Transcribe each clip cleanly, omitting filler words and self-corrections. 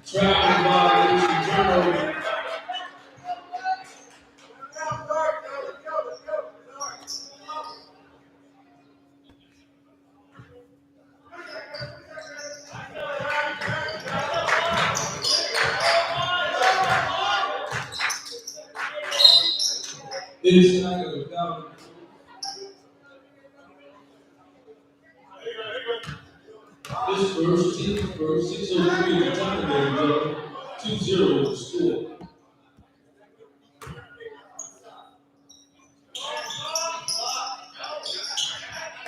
Traveling by ladies and gentlemen. Inside of the down. This first team for 603 the time game, 2-0 the score.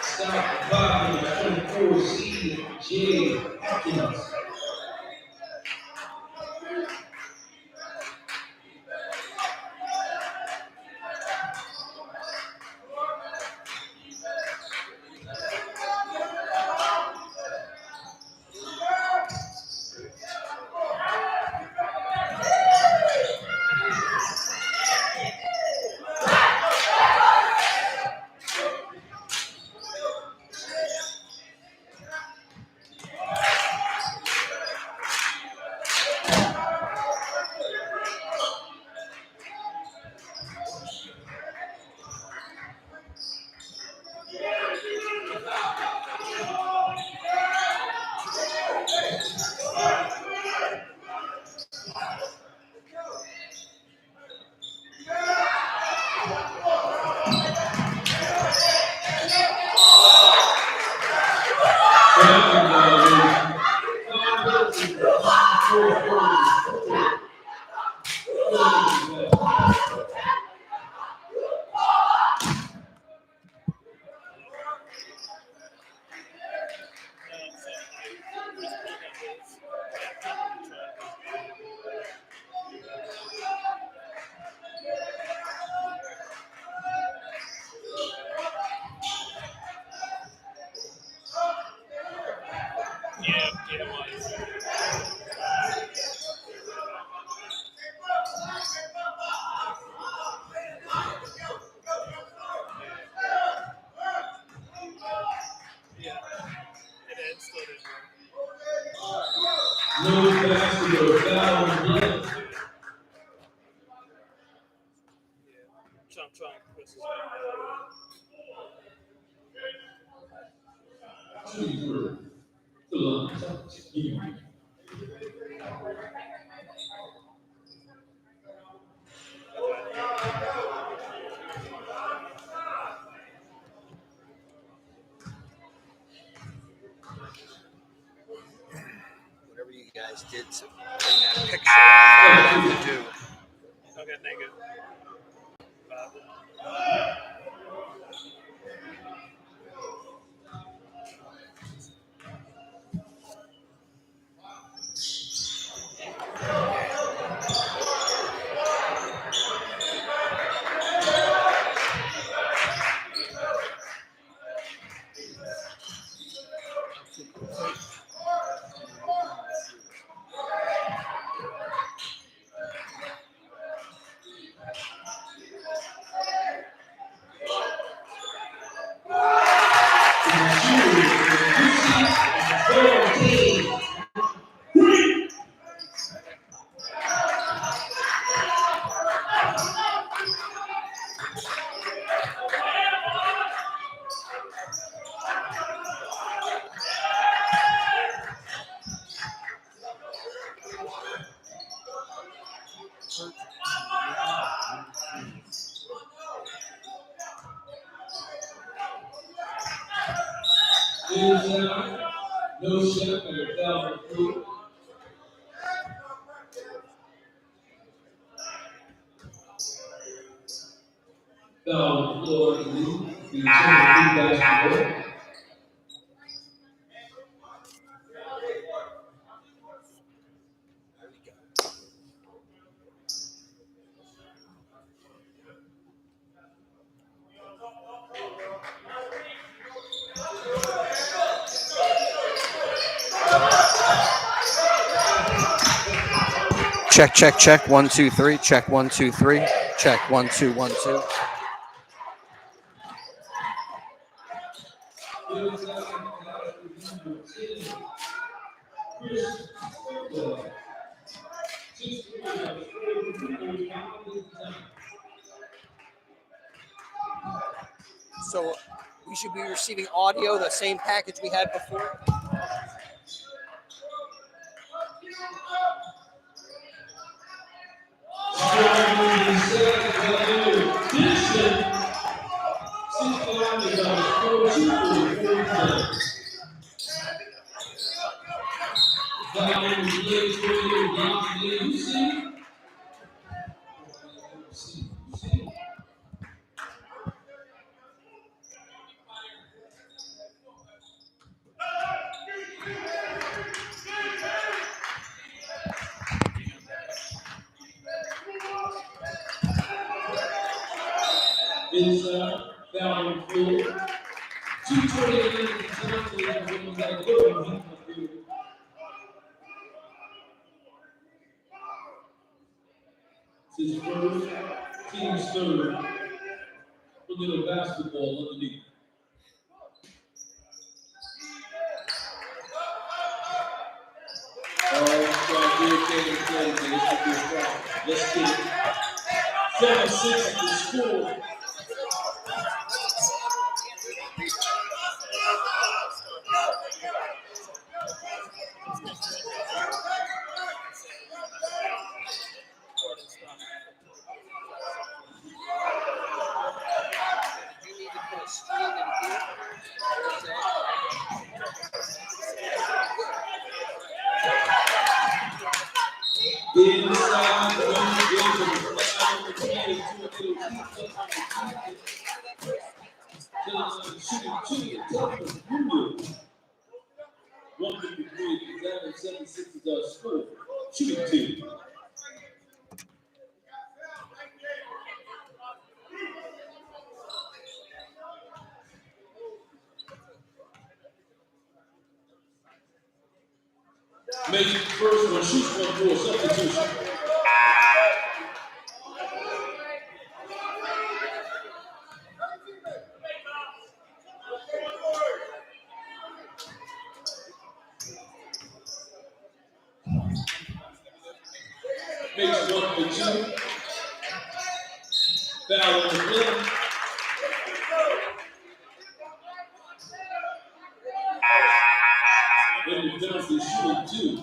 Stop by 24 seed Jay Atkins. No basketball down yet. Whatever you guys did to bring that picture, I have to do. Okay, thank you. Inside, no shot at a thousand feet. Down the floor in the basketball. Check, check, check. 1, 2, 3. Check 1, 2, 3. Check 1, 2, 1, 2. So we should be receiving audio, the same package we had before. Inside, down on the floor. 2:28 in the time for the women's athletic. His first, team's third. A little basketball underneath. Let's get it. 7-6 is the score. Inside the shooting 153, 76 is our score. Shooting 2. Makes the first one, shoots one for a substitution. Makes 1 for 2. Foul on the play. And the penalty shooting 2.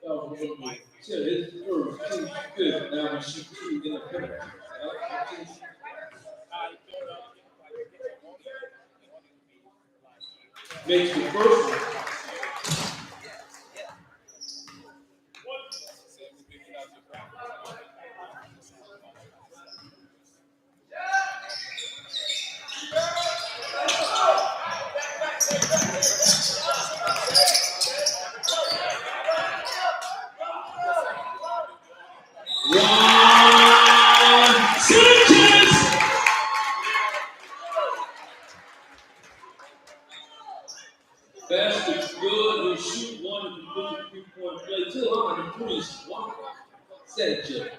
Foul on the play. Yeah, his first, team's fifth. Now we shoot 2 in the penalty. Makes the first one. Basket good, he'll shoot 1 of the 3-point play. 203 1. Set it, Jeff.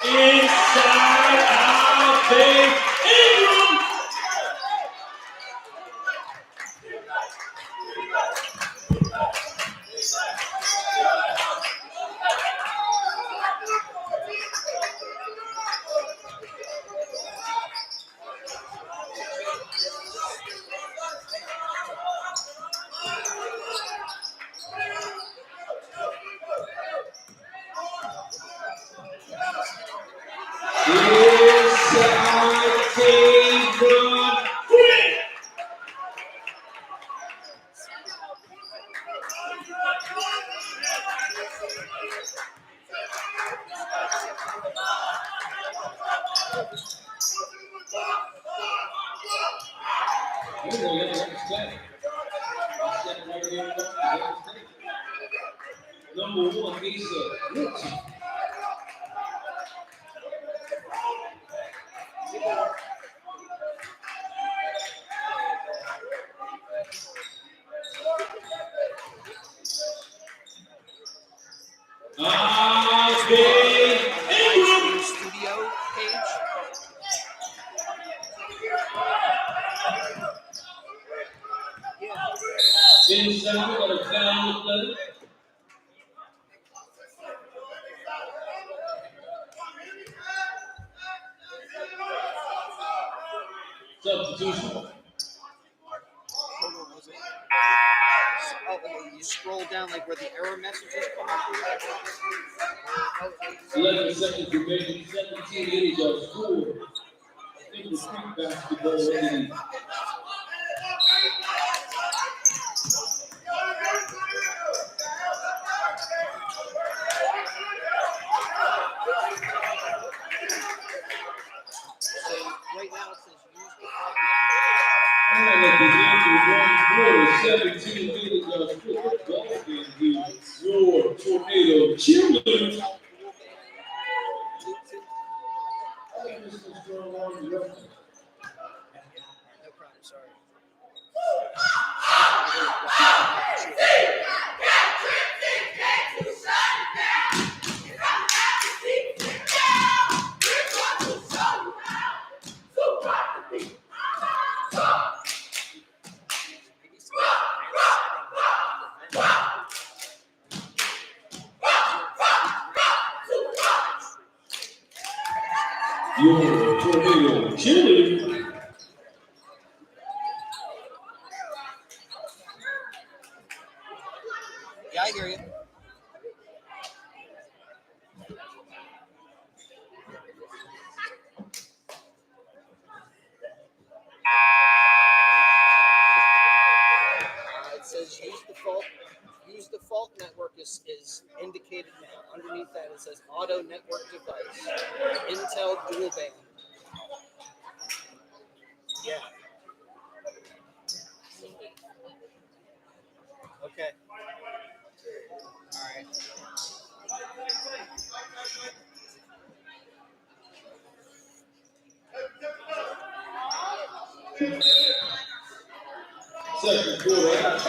Inside out, big Ingram. Number 1, Asa Wilson. Big Ingram. Studio page. Inside, got a foul play. Substitution. Oh, you scroll down like where the error messages come up. 11 seconds remaining. 17 innings are scored. TimberCreek basketball lead. So right now it says use the And at the end of 1 quarter, 17 innings are scored. Ball game here. Your tornado cheerleaders. No problem, sorry. Your tornado cheerleaders. Yeah, I hear you. It says use default network is indicated now. Underneath that it says auto network device. Intel dual band. Yeah. Okay. All right. Second quarter.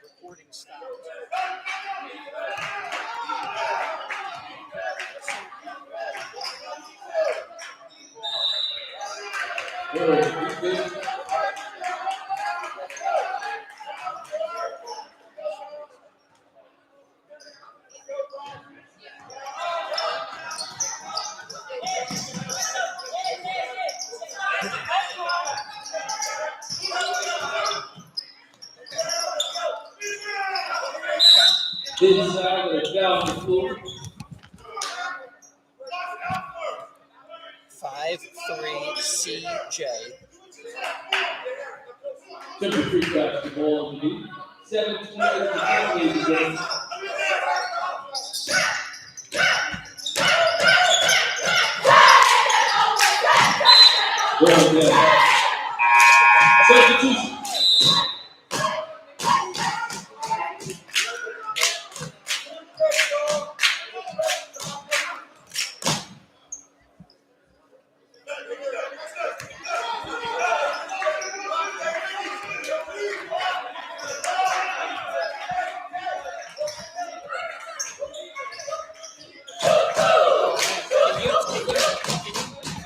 Recording stopped. Inside of the down the floor. 5-3 CJ. TimberCreek basketball on the lead. 7:28 to game. Well done. Substitution.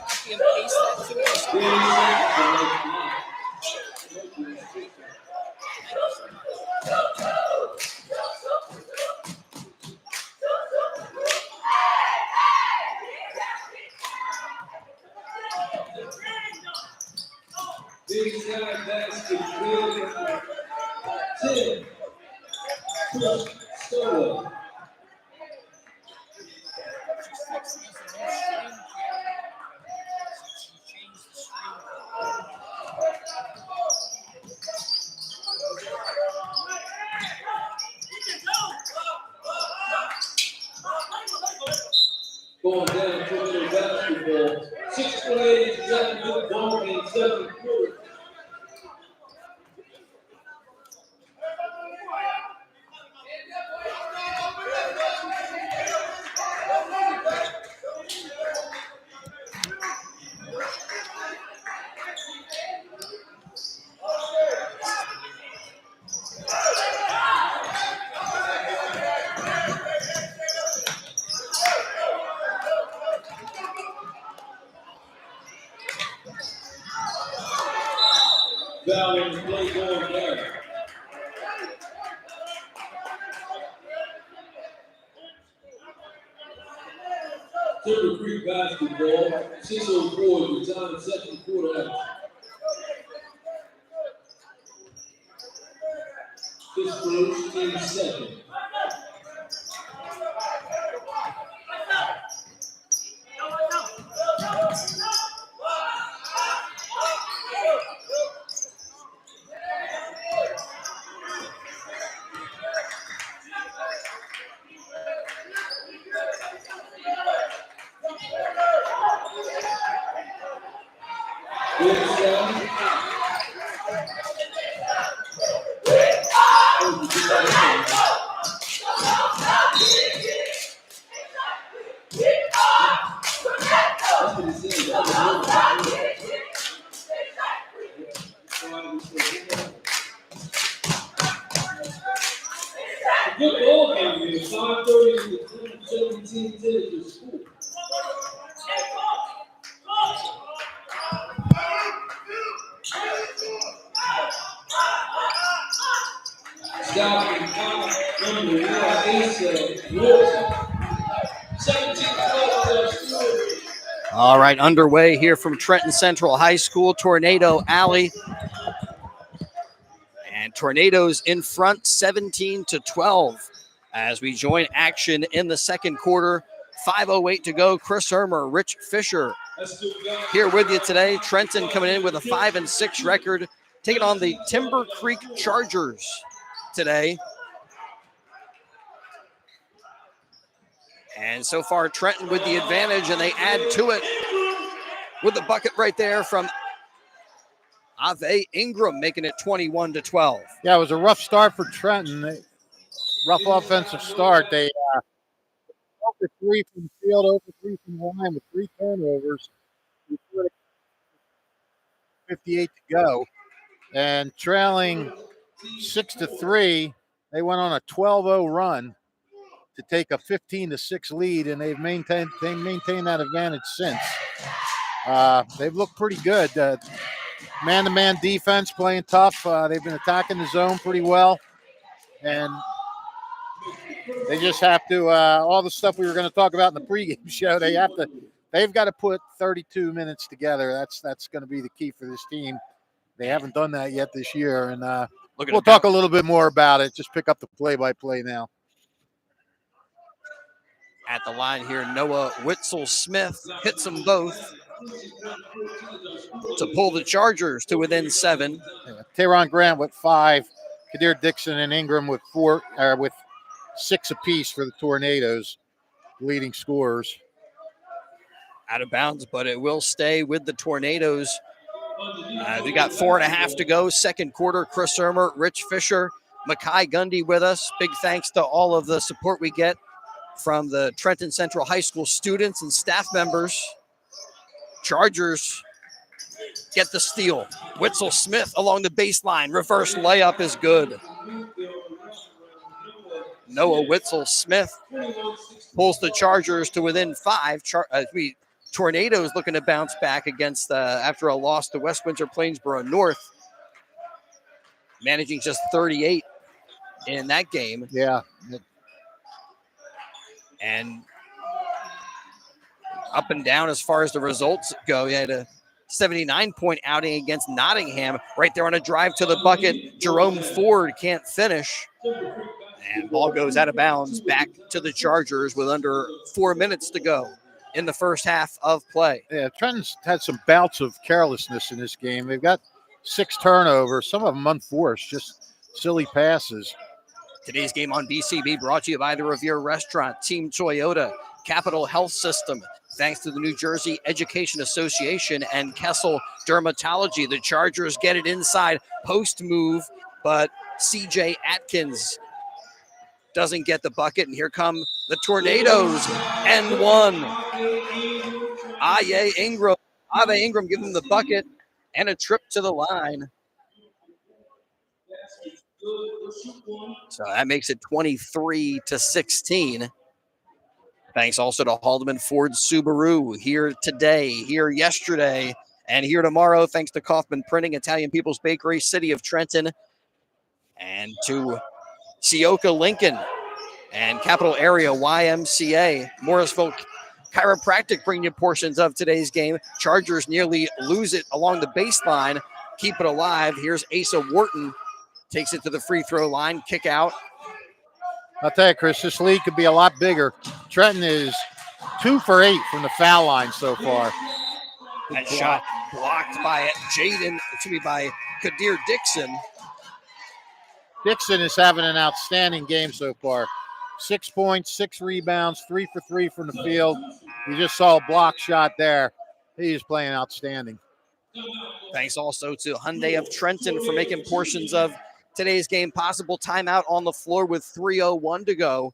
Copy and paste that to us? Big side basket, Will. 10. Push, solo. Going down to basketball. 6:28 to 7 good ball game, 7th quarter. Foul on the play going down. TimberCreek basketball, 6:04 to time, 2nd quarter action. This first, team second. Good ball game here. 5:30 to 17 minutes to school. Stopping number 1, Asa Wilson. 17-12 All right, underway here from Trenton Central High School, Tornado Alley. And Tornadoes in front 17-12 as we join action in the 2nd quarter. 5:08 to go. Chris Ermer, Rich Fisher here with you today. Trenton coming in with a 5-6 record, taking on the TimberCreek Chargers today. And so far, Trenton with the advantage, and they add to it with the bucket right there from Ave Ingram, making it 21-12. Yeah, it was a rough start for Trenton. Rough offensive start. They over 3 from the field, over 3 from the line with 3 turnovers. 58 to go. And trailing 6-3, they went on a 12-0 run to take a 15-6 lead, and they've maintained that advantage since. They've looked pretty good. Man-to-man defense playing tough. They've been attacking the zone pretty well, and they just have to all the stuff we were going to talk about in the pregame show. They've got to put 32 minutes together. That's going to be the key for this team. They haven't done that yet this year, and we'll talk a little bit more about it. Just pick up the play-by-play now. At the line here, Noah Witzel-Smith hits them both to pull the Chargers to within 7. Teron Grant with 5, Kadir Dixon and Ingram with 6 apiece for the Tornadoes, leading scorers. Out of bounds, but it will stay with the Tornadoes. We got 4.5 to go. 2nd quarter. Chris Ermer, Rich Fisher, Makai Gundy with us. Big thanks to all of the support we get from the Trenton Central High School students and staff members. Chargers get the steal. Witzel-Smith along the baseline. Reverse layup is good. Noah Witzel-Smith pulls the Chargers to within 5. Tornadoes looking to bounce back against after a loss to West Windsor Plainsboro North, managing just 38 in that game. Yeah. And up and down as far as the results go. He had a 79-point outing against Nottingham right there on a drive to the bucket. Jerome Ford can't finish. And ball goes out of bounds back to the Chargers with under 4 minutes to go in the first half of play. Yeah, Trenton's had some bouts of carelessness in this game. They've got 6 turnovers, some of them unforced, just silly passes. Today's game on BCB brought to you by the Revere Restaurant, Team Toyota, Capital Health System. Thanks to the New Jersey Education Association and Kessel Dermatology, the Chargers get it inside post move, but CJ Atkins doesn't get the bucket, and here come the Tornadoes and one. Ave Ingram give them the bucket and a trip to the line. So that makes it 23-16. Thanks also to Haldeman Ford Subaru, here today, here yesterday, and here tomorrow. Thanks to Kaufman Printing, Italian People's Bakery, City of Trenton, and to Sioka Lincoln and Capital Area YMCA. Morrisville Chiropractic bring you portions of today's game. Chargers nearly lose it along the baseline. Keep it alive. Here's Asa Wharton. Takes it to the free throw line. Kick out. I'll tell you, Chris, this league could be a lot bigger. Trenton is 2 for 8 from the foul line so far. That shot blocked by by Kadir Dixon. Dixon is having an outstanding game so far. 6 points, 6 rebounds, 3 for 3 from the field. You just saw a block shot there. He's playing outstanding. Thanks also to Hyundai of Trenton for making portions of today's game possible. Timeout on the floor with 3:01 to go.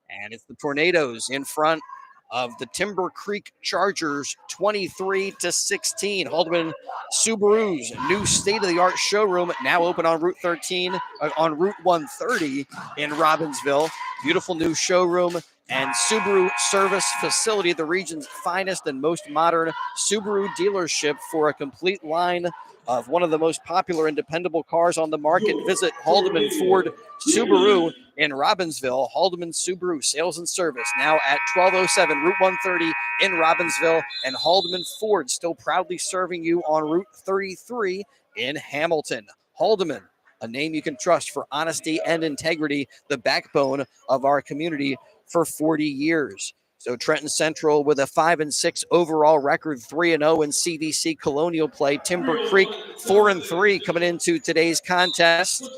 And it's the Tornadoes in front of the TimberCreek Chargers, 23-16. Haldeman Subaru's new state-of-the-art showroom now open on Route 130 in Robbinsville. Beautiful new showroom and Subaru service facility, the region's finest and most modern Subaru dealership for a complete line of one of the most popular and dependable cars on the market. Visit Haldeman Ford Subaru in Robbinsville. Haldeman Subaru sales and service now at 1207 Route 130 in Robbinsville, and Haldeman Ford still proudly serving you on Route 33 in Hamilton. Haldeman, a name you can trust for honesty and integrity, the backbone of our community for 40 years. So Trenton Central with a 5-6 overall record, 3-0 in CVC Colonial play. TimberCreek 4-3 coming into today's contest,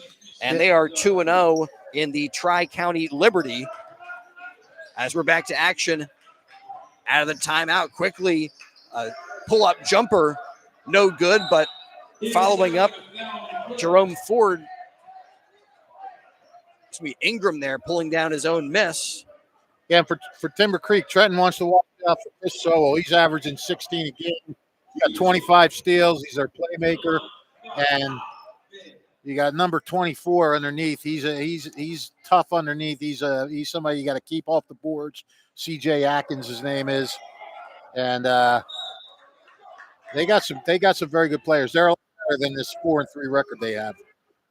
and they are 2-0 in the Tri-County Liberty. As we're back to action, out of the timeout quickly, pull-up jumper, no good, but following up, Jerome Ford, Ingram there pulling down his own miss. Yeah, for TimberCreek, Trenton wants to watch out for Chris Sowell. He's averaging 16 a game. He got 25 steals. He's their playmaker, and you got number 24 underneath. He's tough underneath. He's somebody you got to keep off the boards. CJ Atkins, his name is, and they got some very good players. They're a lot better than this 4-3 record they have.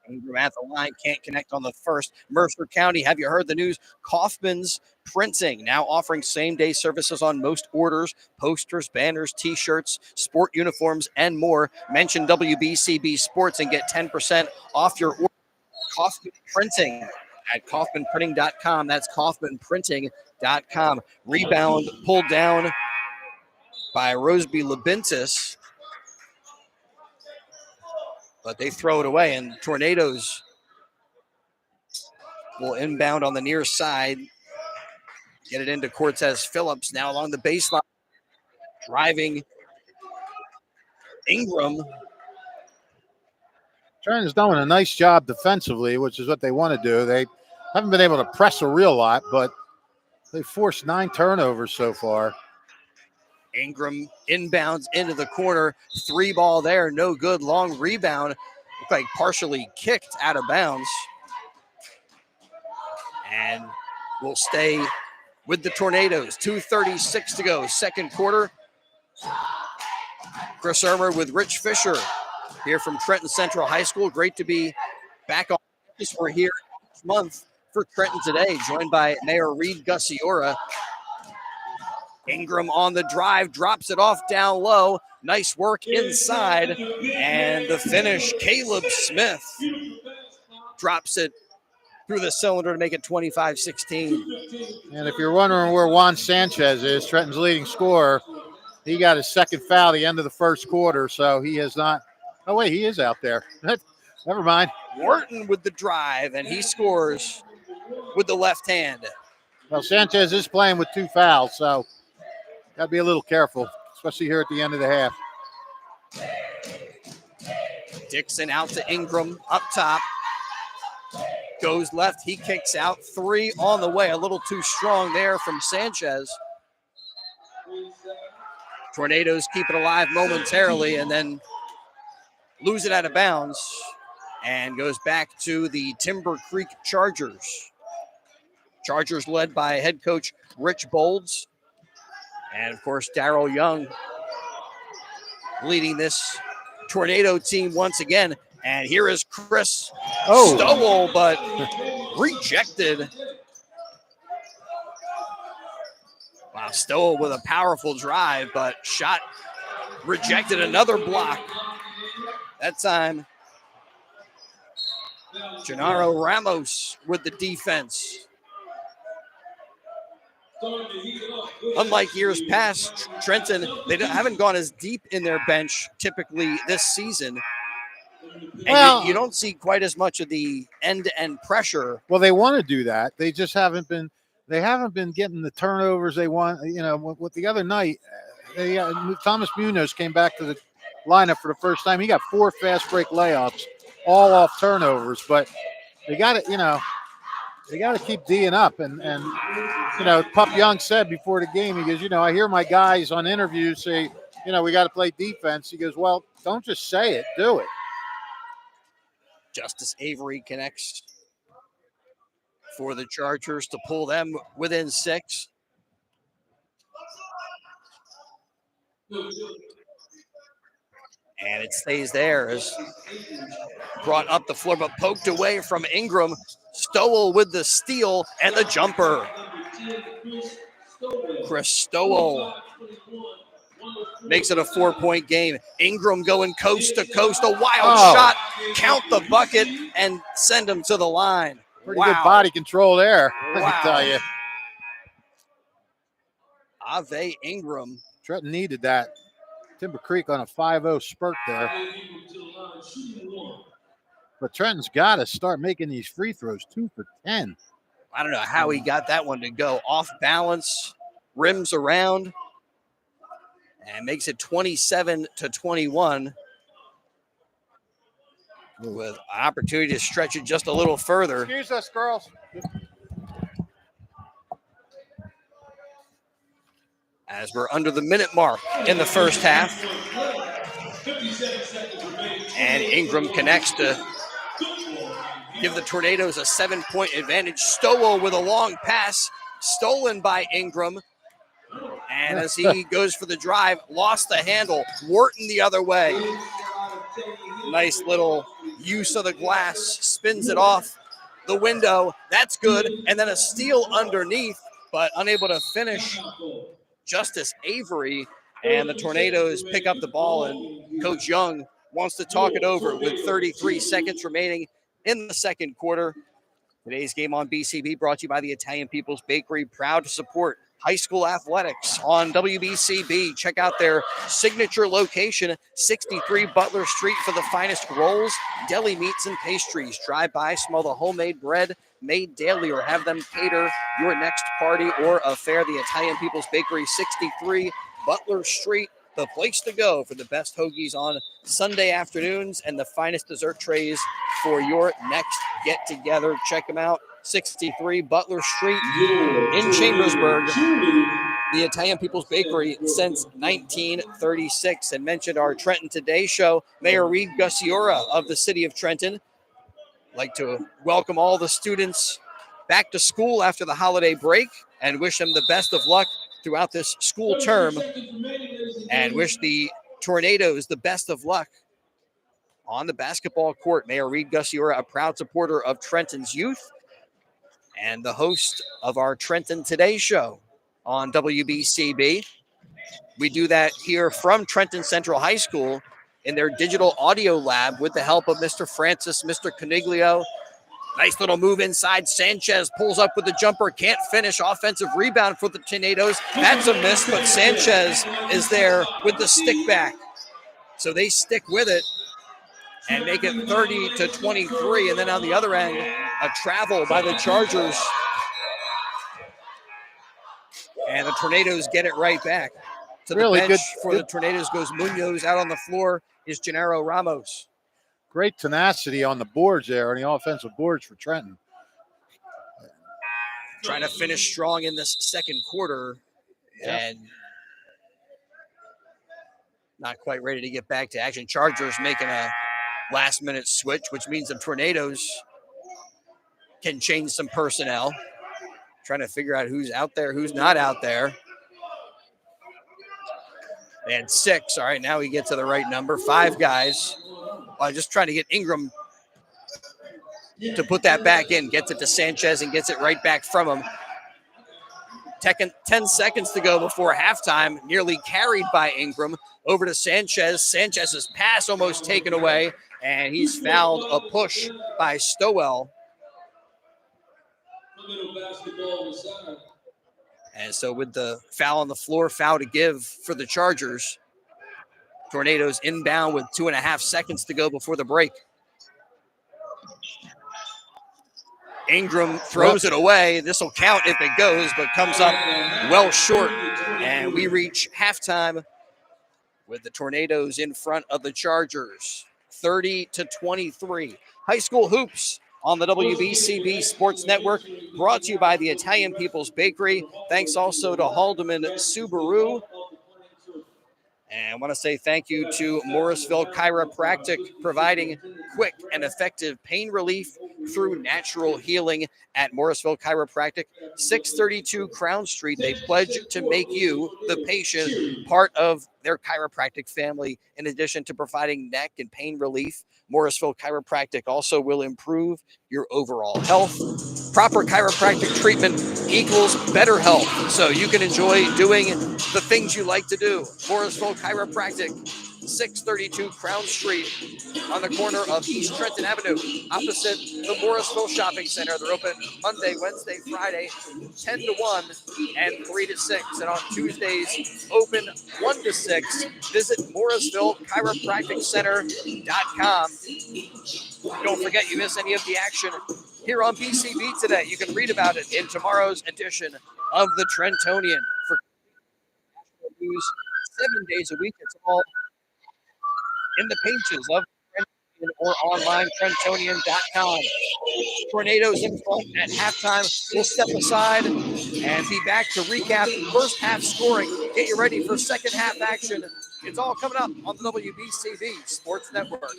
Ingram at the line, can't connect on the first. Mercer County, have you heard the news? Kaufman's Printing now offering same-day services on most orders, posters, banners, T-shirts, sport uniforms, and more. Mention WBCB Sports and get 10% off your order. Kaufman Printing at kaufmanprinting.com. That's kaufmanprinting.com. Rebound pulled down by Roseby Labintis, but they throw it away, and Tornadoes will inbound on the near side. Get it into Cortez Phillips now along the baseline. Driving Ingram. Trenton's doing a nice job defensively, which is what they want to do. They haven't been able to press a real lot, but they forced 9 turnovers so far. Ingram inbounds into the corner. 3 ball there, no good. Long rebound. Looked like partially kicked out of bounds. And will stay with the Tornadoes. 2:36 to go, second quarter. Chris Ermer with Rich Fisher here from Trenton Central High School. Great to be back on campus. We're here each month for Trenton Today, joined by Mayor Reed Gussiora. Ingram on the drive, drops it off down low. Nice work inside. And the finish, Caleb Smith drops it through the cylinder to make it 25-16. And if you're wondering where Juan Sanchez is, Trenton's leading scorer, he got his second foul at the end of the first quarter, so he has not. Oh, wait, he is out there. Never mind. Wharton with the drive, and he scores with the left hand. Well, Sanchez is playing with 2 fouls, so got to be a little careful, especially here at the end of the half. Dixon out to Ingram up top. Goes left. He kicks out. 3 on the way. A little too strong there from Sanchez. Tornadoes keep it alive momentarily and then lose it out of bounds and goes back to the TimberCreek Chargers. Chargers led by head coach Rich Bolds. And, of course, Darryl Young leading this Tornado team once again. And here is Chris Stowell, but rejected. Wow, Stowell with a powerful drive, but shot rejected. Another block. That time, Gennaro Ramos with the defense. Unlike years past, Trenton, they haven't gone as deep in their bench typically this season. And you don't see quite as much of the end-to-end pressure. Well, they want to do that. They just haven't been. They haven't been getting the turnovers they want. You know, with the other night, Thomas Munoz came back to the lineup for the first time. He got 4 fast break layups, all off turnovers. But they got to, they got to keep D'ing up. And Pup Young said before the game, he goes, I hear my guys on interviews say, we got to play defense. He goes, well, don't just say it, do it. Justice Avery connects for the Chargers to pull them within 6. And it stays there as brought up the floor, but poked away from Ingram. Stowell with the steal and the jumper. Chris Stowell makes it a 4-point game. Ingram going coast to coast. A wild shot. Count the bucket and send him to the line. Pretty good body control there, I can tell you. Ave Ingram. Trenton needed that. TimberCreek on a 5-0 spurt there. But Trenton's got to start making these free throws. 2 for 10. I don't know how he got that one to go. Off balance, rims around, and makes it 27-21. With an opportunity to stretch it just a little further. Excuse us, girls. As we're under the minute mark in the first half. And Ingram connects to give the Tornadoes a 7-point advantage. Stowell with a long pass, stolen by Ingram. And as he goes for the drive, lost the handle. Wharton the other way. Nice little use of the glass, spins it off the window. That's good. And then a steal underneath, but unable to finish. Justice Avery, and the Tornadoes pick up the ball, and Coach Young wants to talk it over with 33 seconds remaining in the second quarter. Today's game on BCB brought to you by the Italian People's Bakery, proud to support high school athletics on WBCB. Check out their signature location, 63 Butler Street, for the finest rolls, deli meats, and pastries. Drive by, smell the homemade bread made daily, or have them cater your next party or affair. The Italian People's Bakery, 63 Butler Street, the place to go for the best hoagies on Sunday afternoons and the finest dessert trays for your next get-together. Check them out, 63 Butler Street in Chambersburg. The Italian People's Bakery since 1936. And mentioned our Trenton Today show, Mayor Reed Gussiora of the city of Trenton. Like to welcome all the students back to school after the holiday break and wish them the best of luck throughout this school term, and wish the Tornadoes the best of luck on the basketball court. Mayor Reed Gussiora, a proud supporter of Trenton's youth and the host of our Trenton Today show on WBCB. We do that here from Trenton Central High School in their digital audio lab with the help of Mr. Francis, Mr. Coniglio. Nice little move inside. Sanchez pulls up with the jumper, can't finish. Offensive rebound for the Tornadoes. That's a miss, but Sanchez is there with the stick back. So they stick with it and make it 30-23. And then on the other end, a travel by the Chargers. And the Tornadoes get it right back. To Really the bench good- for good- the Tornadoes goes Munoz. Out on the floor is Gennaro Ramos. Great tenacity on the boards there, on the offensive boards for Trenton. Trying to finish strong in this second quarter. Yeah. And not quite ready to get back to action. Chargers making a last-minute switch, which means the Tornadoes can change some personnel. Trying to figure out who's out there, who's not out there. They had 6. All right, now we get to the right number. 5 guys. Just trying to get Ingram to put that back in. Gets it to Sanchez and gets it right back from him. 10 seconds to go before halftime. Nearly carried by Ingram. Over to Sanchez. Sanchez's pass almost taken away. And he's fouled a push by Stowell. And so with the foul on the floor, foul to give for the Chargers. Tornadoes inbound with 2.5 seconds to go before the break. Ingram throws it away. This will count if it goes, but comes up well short. And we reach halftime with the Tornadoes in front of the Chargers, 30-23. High school hoops on the WBCB Sports Network, brought to you by the Italian People's Bakery. Thanks also to Haldeman Subaru. And I want to say thank you to Morrisville Chiropractic, providing quick and effective pain relief through natural healing at Morrisville Chiropractic, 632 Crown Street. They pledge to make you, the patient, part of their chiropractic family. In addition to providing neck and pain relief, Morrisville Chiropractic also will improve your overall health. Proper chiropractic treatment equals better health, so you can enjoy doing the things you like to do. Morrisville Chiropractic, 632 Crown Street, on the corner of East Trenton Avenue, opposite the Morrisville Shopping Center. They're open Monday, Wednesday, Friday, 10 to 1 and 3 to 6. And on Tuesdays, open 1 to 6. Visit MorrisvilleChiropracticCenter.com. Don't forget, you miss any of the action here on BCB today. You can read about it in tomorrow's edition of the Trentonian. For news 7 days a week, it's all in the pages of Trentonian or online, Trentonian.com. Tornadoes in front at halftime. We'll step aside and be back to recap first half scoring. Get you ready for second half action. It's all coming up on the WBCB Sports Network.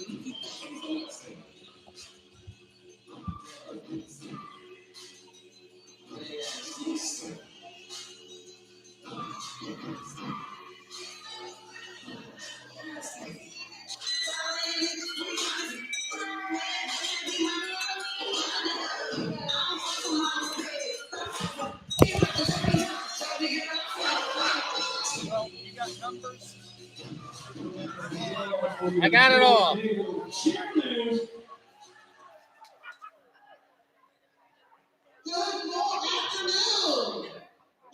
I got it all. Good afternoon.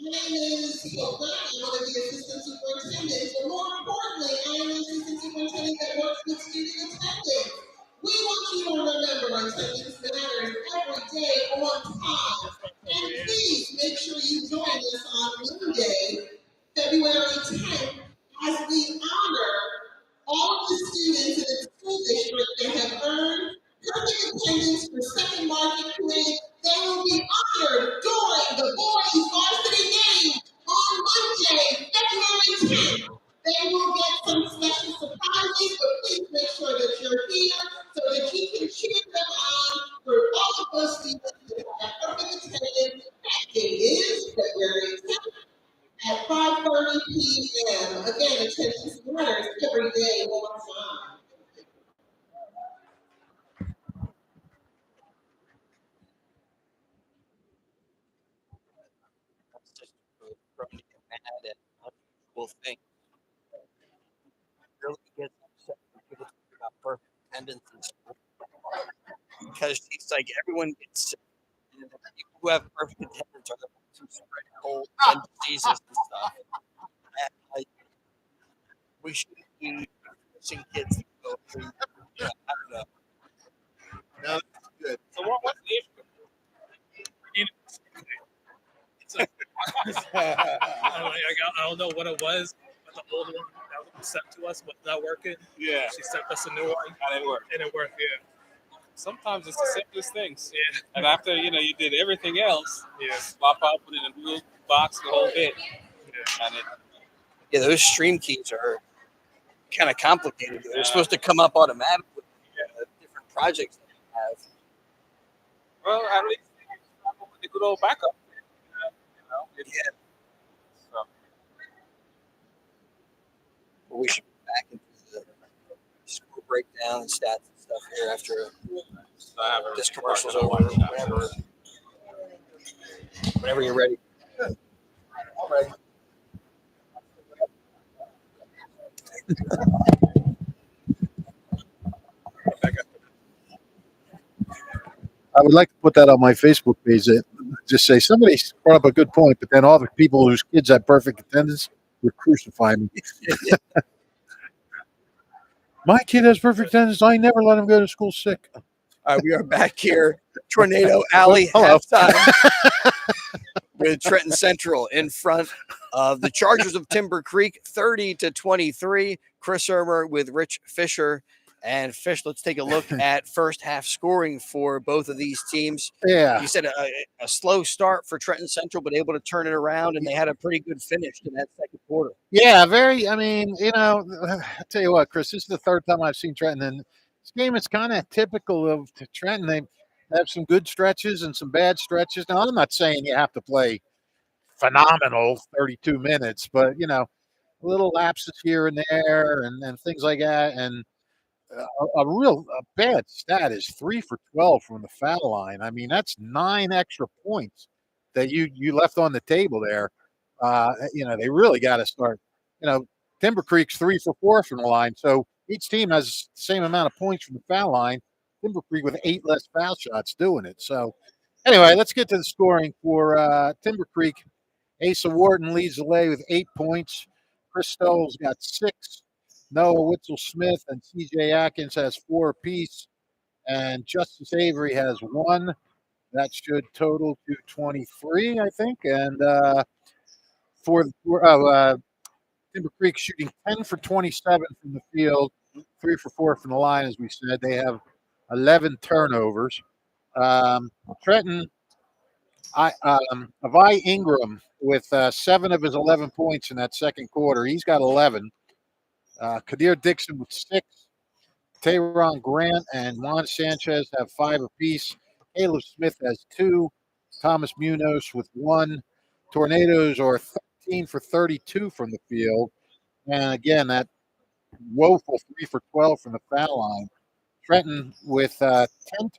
My name is Hilda. I'm one of the assistant superintendents, but more importantly, I am the assistant superintendent that works with student attendance. We want you to remember attendance matters every day on time. And please make sure you join us on Monday, February 10th, as we honor all of the students in the school district that have earned perfect attendance for second market period. They will be honored during the boys varsity game on Monday, February 10th. They will get some special surprises, but please make sure that you're here so that you can cheer them on for all of those students that have perfect attendance. That day is February 10th at 5:30 p.m. Again, attendance matters every day on time. That's just from the mad and unusual thing. Really gets upset when people talk about perfect attendance in school, because it's like everyone gets sick. And the people who have perfect attendance are the ones who spread colds and diseases and stuff. And, like, we shouldn't be pushing kids to go through. Yeah, I don't know. No, good. So what's the issue? It's a I don't know what it was, but the old one that was sent to us was not working. Yeah, She sent us a new one, and it worked. and it worked. Yeah. Sometimes it's the simplest things. Yeah. And after you did everything else, Yeah. swap out, put in a new box, the whole bit, Yeah. and it. Yeah, those stream keys are kind of complicated. They're supposed to come up automatically. Different projects that you have. Well, at least with the good old backup. Yeah. So, But we should be back into the score breakdown and stats and stuff here after this commercial's over. Whenever you're ready. I'm ready. I would like to put that on my Facebook page. That just say somebody brought up a good point, but then all the people whose kids had perfect attendance would crucify me. My kid has perfect attendance. I never let him go to school sick. All right, we are back here. Tornado Alley Hello. halftime with Trenton Central in front of the Chargers of Timber Creek, 30-23. Chris Ermer with Rich Fisher. And Fish, let's take a look at first half scoring for both of these teams. Yeah. You said a slow start for Trenton Central, but able to turn it around, and they had a pretty good finish in that second quarter. Yeah, very. I mean, I'll tell you what, Chris, this is the third time I've seen Trenton. And this game is kind of typical of Trenton. They have some good stretches and some bad stretches. Now, I'm not saying you have to play phenomenal 32 minutes, but, little lapses here and there and things like that. And a bad stat is 3 for 12 from the foul line. I mean, that's 9 extra points that you left on the table there. They really got to start. Timber Creek's 3 for 4 from the line, so each team has the same amount of points from the foul line. Timber Creek with 8 less foul shots doing it. So, anyway, let's get to the scoring for Timber Creek. Asa Wharton leads the way with 8 points. Chris Stoll's got 6. Noah Witzel-Smith and C.J. Atkins has 4 apiece. And Justice Avery has 1. That should total to 23, I think. And for Timber Creek shooting 10 for 27 from the field, 3 for 4 from the line, as we said. They have 11 turnovers. Trenton, Avi Ingram with 7 of his 11 points in that second quarter. He's got 11. Kadir Dixon with 6. Tayron Grant and Juan Sanchez have 5 apiece. Caleb Smith has 2. Thomas Munoz with 1. Tornadoes are 13 for 32 from the field. And again, that woeful 3 for 12 from the foul line. Trenton with 10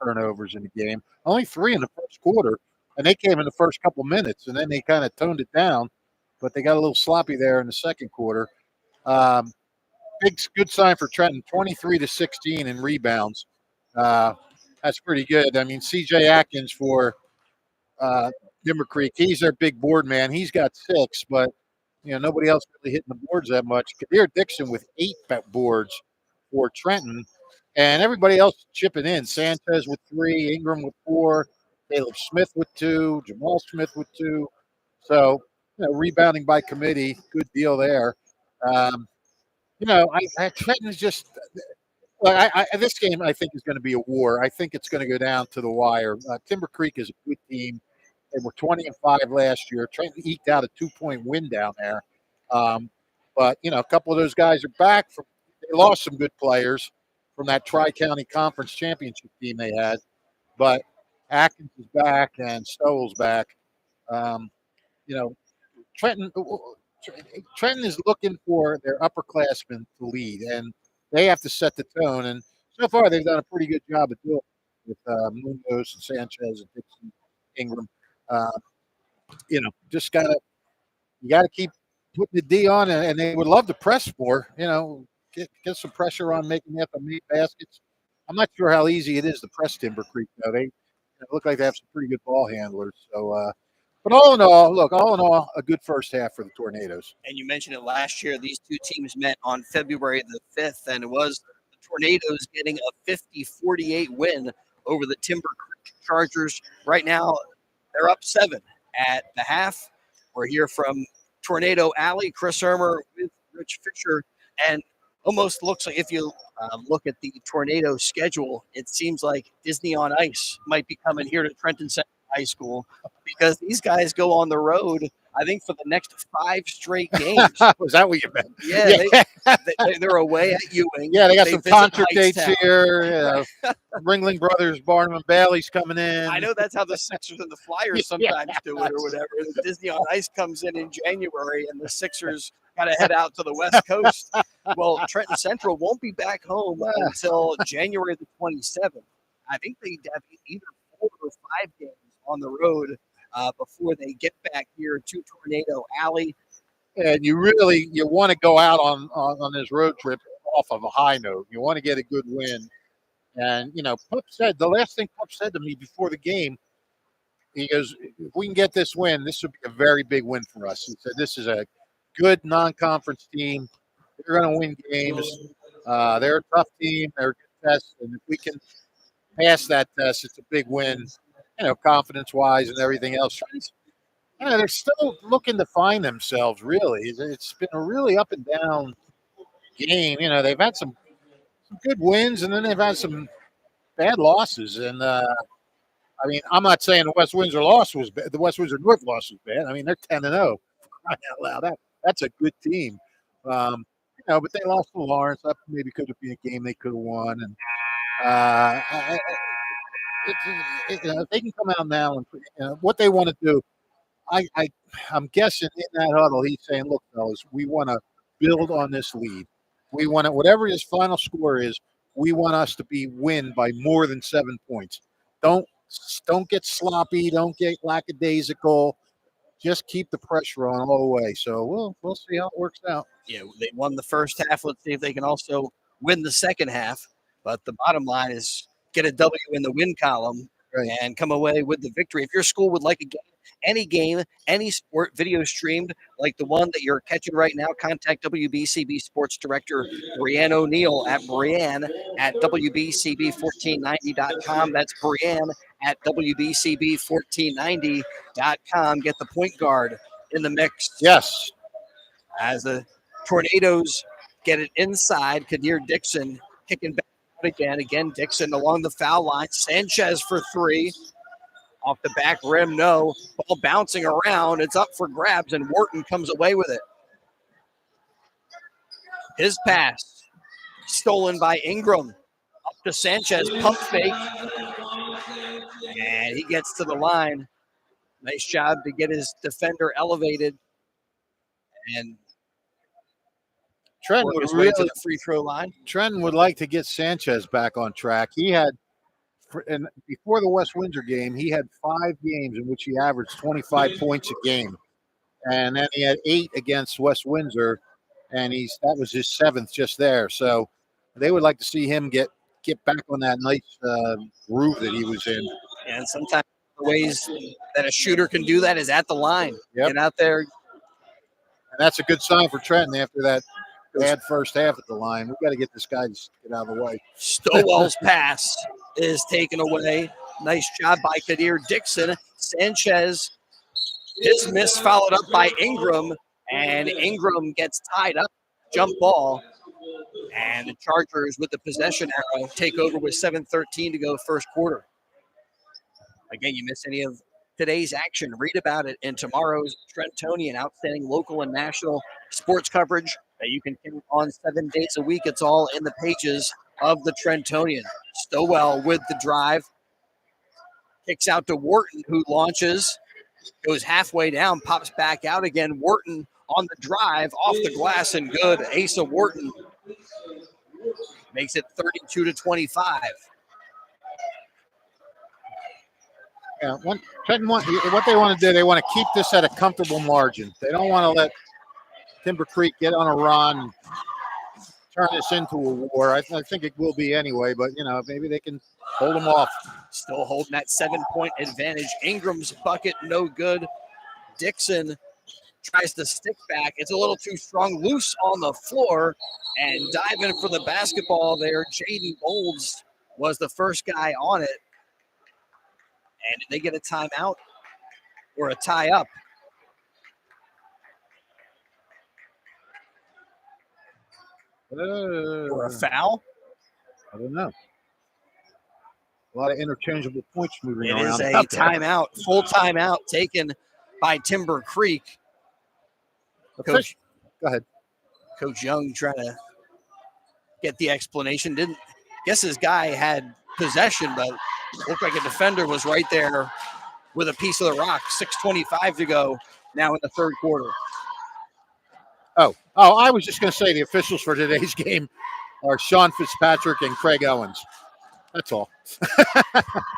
turnovers in the game. Only 3 in the first quarter. And they came in the first couple minutes, and then they kind of toned it down. But they got a little sloppy there in the second quarter. Good sign for Trenton, 23-16 in rebounds. That's pretty good. I mean, C.J. Atkins for Timber Creek, he's their big board man. He's got 6, but nobody else really hitting the boards that much. Kadir Dixon with 8 boards for Trenton, and everybody else chipping in. Sanchez with 3, Ingram with 4, Caleb Smith with 2, Jamal Smith with 2. So, rebounding by committee, good deal there. Trenton is just this game, I think, is going to be a war. I think it's going to go down to the wire. Timber Creek is a good team. They were 20-5 last year. Trenton eked out a 2-point win down there. But a couple of those guys are back. They lost some good players from that Tri-County Conference Championship team they had. But Atkins is back and Stowell's back. Trenton is looking for their upperclassmen to lead, and they have to set the tone. And so far, they've done a pretty good job of doing it with Munoz and Sanchez and Dixon, Ingram. Just you gotta keep putting the D on, and they would love to press more. Get some pressure on making the FME baskets. I'm not sure how easy it is to press Timber Creek though. They look like they have some pretty good ball handlers. So. But all in all, a good first half for the Tornadoes. And you mentioned it last year. These two teams met on February the 5th, and it was the Tornadoes getting a 50-48 win over the Timber Creek Chargers. Right now, they're up 7 at the half. We're here from Tornado Alley. Chris Ermer with Rich Fisher, and almost looks like if you look at the Tornado schedule, it seems like Disney on Ice might be coming here to Trenton Central High School because these guys go on the road, I think, for the next 5 straight games. Was that what you meant? Yeah, they're away at Ewing. Yeah, they got some visit concert dates Hightstown. here. Ringling Brothers, Barnum and Bailey's coming in. I know that's how the Sixers and the Flyers sometimes do it or whatever. Disney on Ice comes in January, and the Sixers got to head out to the West Coast. Well, Trenton Central won't be back home until January the 27th. I think they have either 4 or 5 games on the road before they get back here to Tornado Alley. And you want to go out on this road trip off of a high note. You want to get a good win. And, Pup said, the last thing Pup said to me before the game, he goes, if we can get this win, this would be a very big win for us. He said, this is a good non-conference team. They're going to win games. They're a tough team. They're a good test. And if we can pass that test, it's a big win, confidence-wise and everything else. They're still looking to find themselves, really. It's been a really up and down game. They've had some good wins, and then they've had some bad losses. And, I'm not saying the West Windsor loss was bad. The West Windsor North loss was bad. They're 10-0. Crying out loud. That's a good team. But they lost to Lawrence. That maybe could have been a game they could have won. And if they can come out now and what they want to do, I'm guessing in that huddle, he's saying, look, fellas, we want to build on this lead. We want to, whatever his final score is, we want us to win by more than 7 points. Don't get sloppy. Don't get lackadaisical. Just keep the pressure on all the way. So we'll see how it works out. Yeah, they won the first half. Let's see if they can also win the second half. But the bottom line is get a W in the win column and come away with the victory. If your school would like any game, any sport video streamed like the one that you're catching right now, contact WBCB Sports Director Brianne O'Neill at Brianne at WBCB1490.com. That's Brianne at WBCB1490.com. Get the point guard in the mix. Yes. As the Tornadoes get it inside, Kadir Dixon kicking back out again. Dixon along the foul line. Sanchez for 3. Off the back rim, no. Ball bouncing around. It's up for grabs, and Wharton comes away with it. His pass stolen by Ingram. Up to Sanchez, pump fake. And he gets to the line. Nice job to get his defender elevated. And Trenton would really to the free throw line. Trenton would like to get Sanchez back on track. He had, and before the West Windsor game, he had 5 games in which he averaged 25 points a game, and then he had 8 against West Windsor, and that was his 7th just there. So they would like to see him get back on that nice groove that he was in. And sometimes the ways that a shooter can do that is at the line. Get out there. And that's a good sign for Trenton after that bad first half at the line. We've got to get this guy to get out of the way. Stowell's pass is taken away. Nice job by Kadir Dixon. Sanchez, his miss followed up by Ingram, and Ingram gets tied up. Jump ball. And the Chargers with the possession arrow take over with 7:13 to go first quarter. Again, you miss any of today's action, read about it in tomorrow's Trentonian. Outstanding local and national sports coverage that you can count on 7 days a week. It's all in the pages of the Trentonian. Stowell with the drive. Kicks out to Wharton, who launches, goes halfway down, pops back out again. Wharton on the drive, off the glass, and good. Asa Wharton makes it 32-25. Yeah, Trenton what they want to do, they want to keep this at a comfortable margin. They don't want to let TimberCreek get on a run, turn this into a war. I think it will be anyway, but, maybe they can hold them off. Still holding that 7-point advantage. Ingram's bucket, no good. Dixon tries to stick back. It's a little too strong, loose on the floor, and diving for the basketball there. Jaden Olds was the first guy on it. And did they get a timeout or a tie-up? or a foul. I don't know. A lot of interchangeable points moving It around. is a out there. timeout, full timeout taken by Timber Creek. Coach, Go ahead. Coach Young trying to get the explanation. Didn't guess his guy had possession, but looked like a defender was right there with a piece of the rock. 6:25 to go now in the third quarter. Oh, I was just going to say the officials for today's game are Sean Fitzpatrick and Craig Owens. That's all.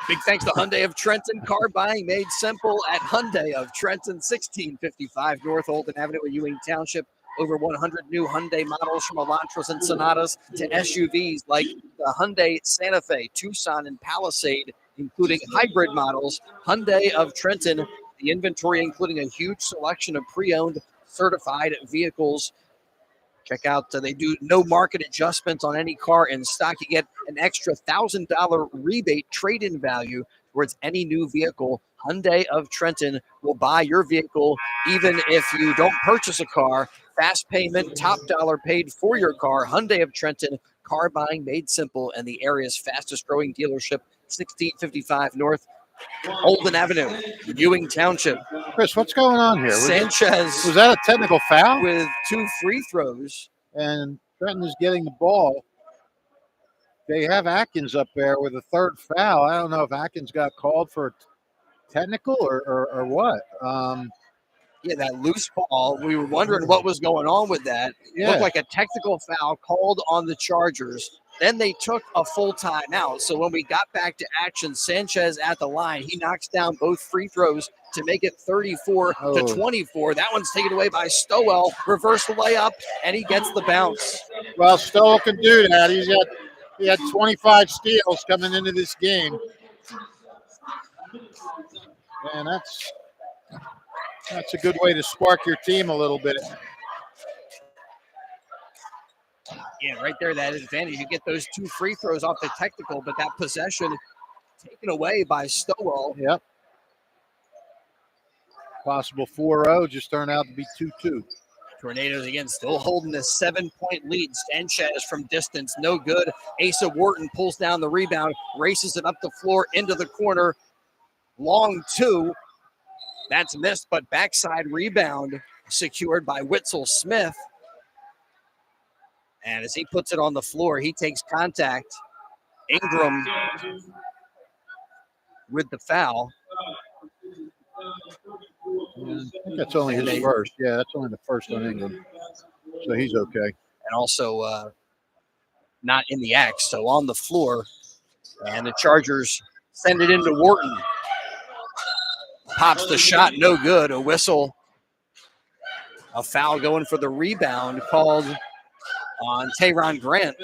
Big thanks to Hyundai of Trenton. Car buying made simple at Hyundai of Trenton, 1655 North Olden Avenue in Ewing Township. Over 100 new Hyundai models from Elantras and Sonatas to SUVs like the Hyundai Santa Fe, Tucson, and Palisade, including hybrid models. Hyundai of Trenton, the inventory including a huge selection of pre-owned certified vehicles. Check out, they do no market adjustments on any car in stock. You get an extra $1,000 rebate trade-in value towards any new vehicle. Hyundai of Trenton will buy your vehicle even if you don't purchase a car. Fast payment, top dollar paid for your car. Hyundai of Trenton, car buying made simple, and the area's fastest growing dealership, 1655 North Olden Avenue, Ewing Township. Chris, what's going on here? Sanchez Was that a technical foul? with 2 free throws. And Trenton is getting the ball. They have Atkins up there with a third foul. I don't know if Atkins got called for a technical or what. Yeah, that loose ball. We were wondering what was going on with that. It looked like a technical foul called on the Chargers. Then they took a full timeout. So when we got back to action, Sanchez at the line, he knocks down both free throws to make it 34-24. That one's taken away by Stowell. Reverse layup, and he gets the bounce. Well, Stowell can do that. He had 25 steals coming into this game. And that's a good way to spark your team a little bit. Yeah, right there, that advantage. You get those 2 free throws off the technical, but that possession taken away by Stowell. Yep. Possible 4-0 just turned out to be 2-2. Tornadoes again still holding a 7-point lead. Sanchez from distance, no good. Asa Wharton pulls down the rebound, races it up the floor into the corner. Long 2. That's missed, but backside rebound secured by Witzel Smith. And as he puts it on the floor, he takes contact. Ingram with the foul. Yeah, I think that's only his first. Yeah, that's only the first on Ingram. So he's okay. And also not in the act, so on the floor. And the Chargers send it into Wharton. Pops the shot, no good. A whistle. A foul going for the rebound called on Tayron Grant.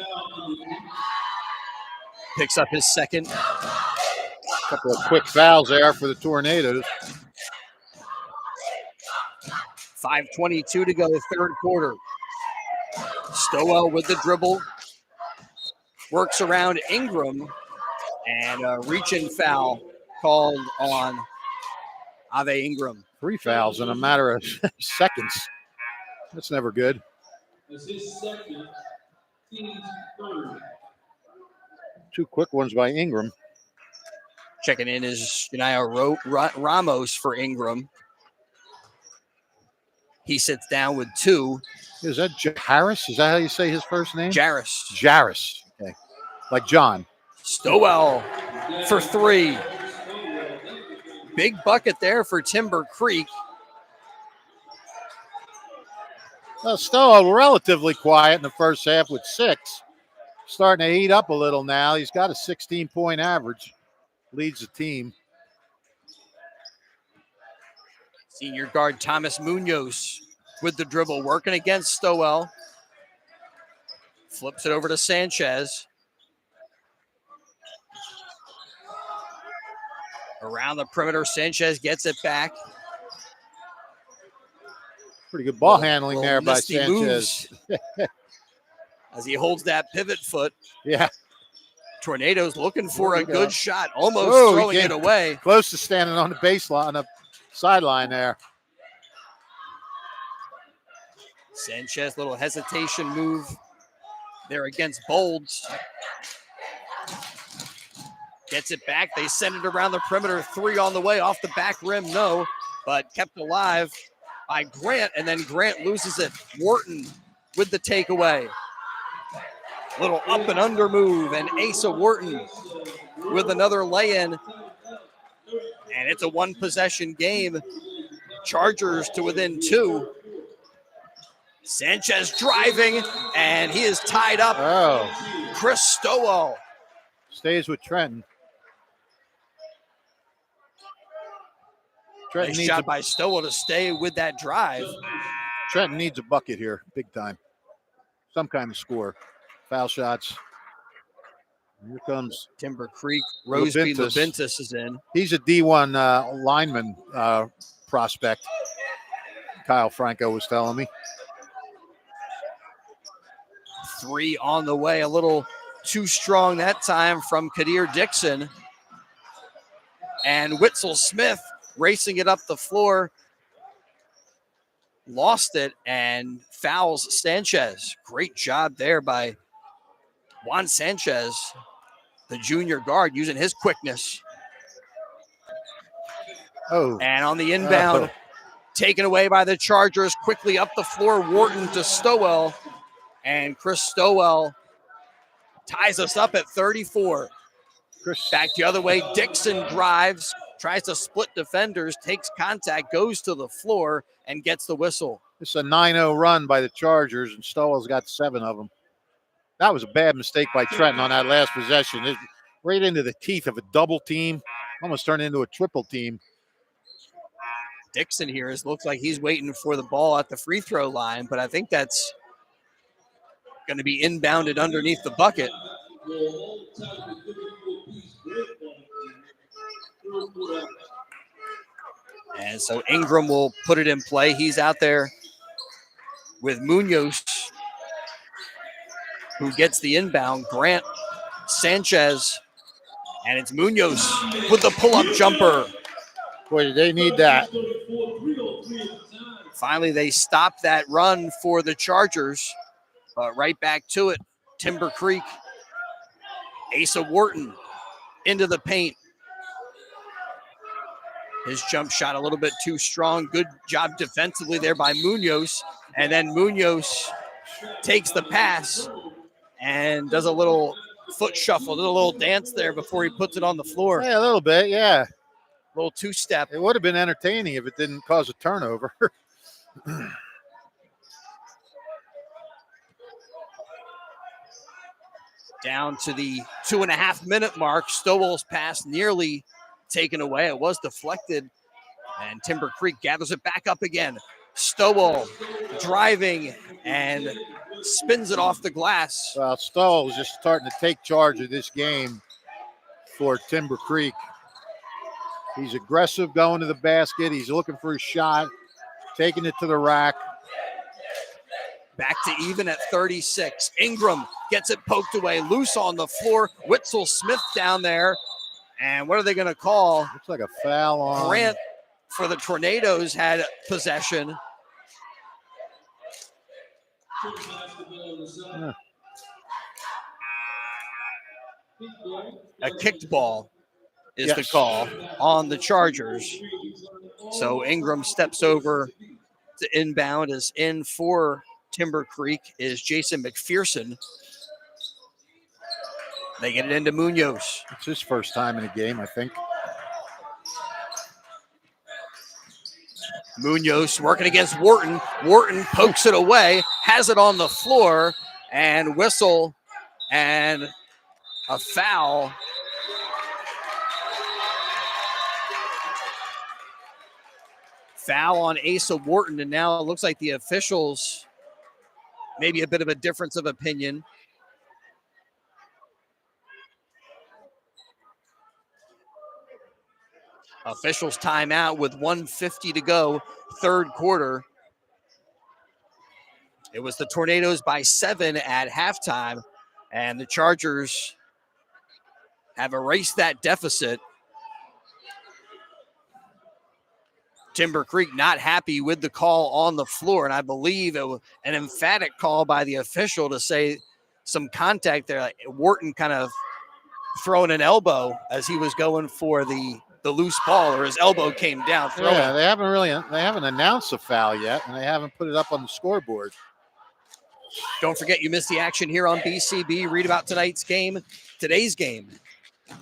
Picks up his second. A couple of quick fouls there for the Tornadoes. 5:22 to go, third quarter. Stowell with the dribble. Works around Ingram. And a reach-in foul called on Ave Ingram. 3 fouls in a matter of seconds. That's never good. That's his second, team's third. 2 quick ones by Ingram. Checking in is Janiah Ramos for Ingram. He sits down with 2. Is that Harris? Is that how you say his first name? Jarris. Jarris. Okay. Like John. Stowell for 3. Big bucket there for Timber Creek. Well, Stowell relatively quiet in the first half with 6. Starting to heat up a little now. He's got a 16-point average. Leads the team. Senior guard Thomas Munoz with the dribble, working against Stowell. Flips it over to Sanchez. Around the perimeter, Sanchez gets it back. Pretty good ball handling there by Sanchez. As he holds that pivot foot. Yeah. Tornadoes looking for a good shot, almost throwing it away. Close to standing on the baseline, on the sideline there. Sanchez, little hesitation move there against Bolds. Gets it back. They send it around the perimeter. 3 on the way. Off the back rim, no. But kept alive by Grant. And then Grant loses it. Wharton with the takeaway. Little up and under move. And Asa Wharton with another lay-in. And it's a one-possession game. Chargers to within 2. Sanchez driving. And he is tied up. Oh, Chris Stowell. stays with Trenton. Trenton Nice needs shot a, by Stowell to stay with that drive. Trenton needs a bucket here, big time. Some kind of score. Foul shots. Here comes TimberCreek. Roseby Labintus. Labintus is in. He's a D1 lineman prospect. Kyle Franco was telling me. 3 on the way. A little too strong that time from Kadir Dixon. And Witzel Smith racing it up the floor. Lost it and fouls Sanchez. Great job there by Juan Sanchez, the junior guard, using his quickness. Oh, And on the inbound, taken away by the Chargers. Quickly up the floor, Wharton to Stowell. And Chris Stowell ties us up at 34. Chris. Back the other way, Dixon drives, tries to split defenders, takes contact, goes to the floor, and gets the whistle. It's a 9-0 run by the Chargers, and Stowell's got 7 of them. That was a bad mistake by Trenton on that last possession. Right into the teeth of a double team, almost turned into a triple team. Dixon here looks like he's waiting for the ball at the free throw line, but I think that's going to be inbounded underneath the bucket. And so Ingram will put it in play. He's out there with Munoz, who gets the inbound. Grant, Sanchez, and it's Munoz with the pull-up jumper. Boy, they need that. Finally, they stop that run for the Chargers. But right back to it, TimberCreek. Asa Wharton into the paint. His jump shot a little bit too strong. Good job defensively there by Munoz. And then Munoz takes the pass and does a little foot shuffle, does a little dance there before he puts it on the floor. Yeah, a little bit, yeah. A little two-step. It would have been entertaining if it didn't cause a turnover. Down to the 2.5-minute mark. Stowell's pass nearly taken away. It was deflected, and TimberCreek gathers it back up again. Stowell driving and spins it off the glass. Well, Stowell is just starting to take charge of this game for TimberCreek. He's aggressive going to the basket. He's looking for a shot, taking it to the rack. Back to even at 36. Ingram gets it poked away, loose on the floor. Witzel Smith down there. And what are they going to call? Looks like a foul on Grant for the Tornadoes had possession. Yeah. A kicked ball is the call on the Chargers. So Ingram steps over to inbound. Is in for TimberCreek is Jason McPherson. They get it into Munoz. It's his first time in a game, I think. Munoz working against Wharton. Wharton pokes it away, has it on the floor, and whistle and a foul. Foul on Asa Wharton, and now it looks like the officials maybe a bit of a difference of opinion. Officials timeout with 1:50 to go, third quarter. It was the Tornadoes by 7 at halftime, and the Chargers have erased that deficit. TimberCreek not happy with the call on the floor, and I believe it was an emphatic call by the official to say some contact there. Like Wharton kind of throwing an elbow as he was going for the loose ball, or his elbow came down. Yeah, they haven't announced a foul yet, and they haven't put it up on the scoreboard. Don't forget, you missed the action here on BCB. Read about today's game,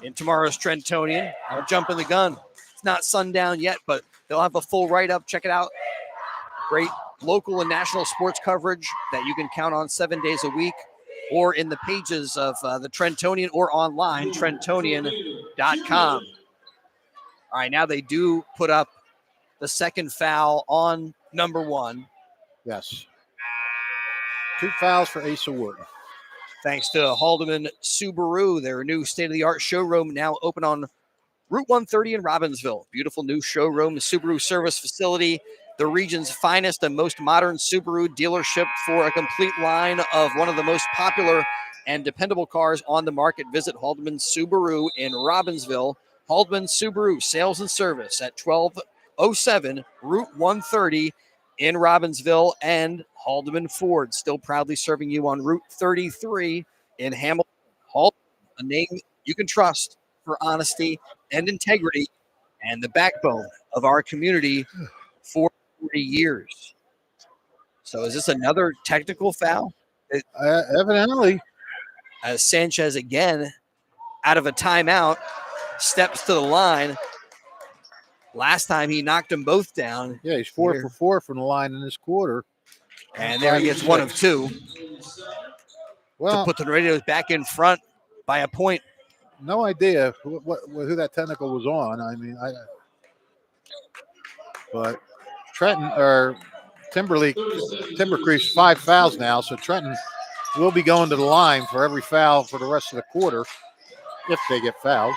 in tomorrow's Trentonian. I'll jump in the gun. It's not sundown yet, but they'll have a full write-up. Check it out. Great local and national sports coverage that you can count on 7 days a week, or in the pages of the Trentonian or online, Trentonian.com. All right, now they do put up the second foul on number 1. Yes. 2 fouls for Asa Wharton. Thanks to Haldeman Subaru, their new state-of-the-art showroom now open on Route 130 in Robbinsville. Beautiful new showroom, Subaru service facility, the region's finest and most modern Subaru dealership for a complete line of one of the most popular and dependable cars on the market. Visit Haldeman Subaru in Robbinsville. Haldeman Subaru sales and service at 1207 Route 130 in Robbinsville, and Haldeman Ford still proudly serving you on Route 33 in Hamilton. Haldeman, a name you can trust for honesty and integrity, and the backbone of our community for 40 years. So is this another technical foul? Evidently. As Sanchez again, out of a timeout, steps to the line. Last time he knocked them both down. Yeah, he's 4 for 4 from the line in this quarter. And there he gets 1 of 2. Well, to put the Tornadoes back in front by a point. No idea who that technical was on. I mean, but Trenton or TimberCreek's 5 fouls now, so Trenton will be going to the line for every foul for the rest of the quarter if they get fouled.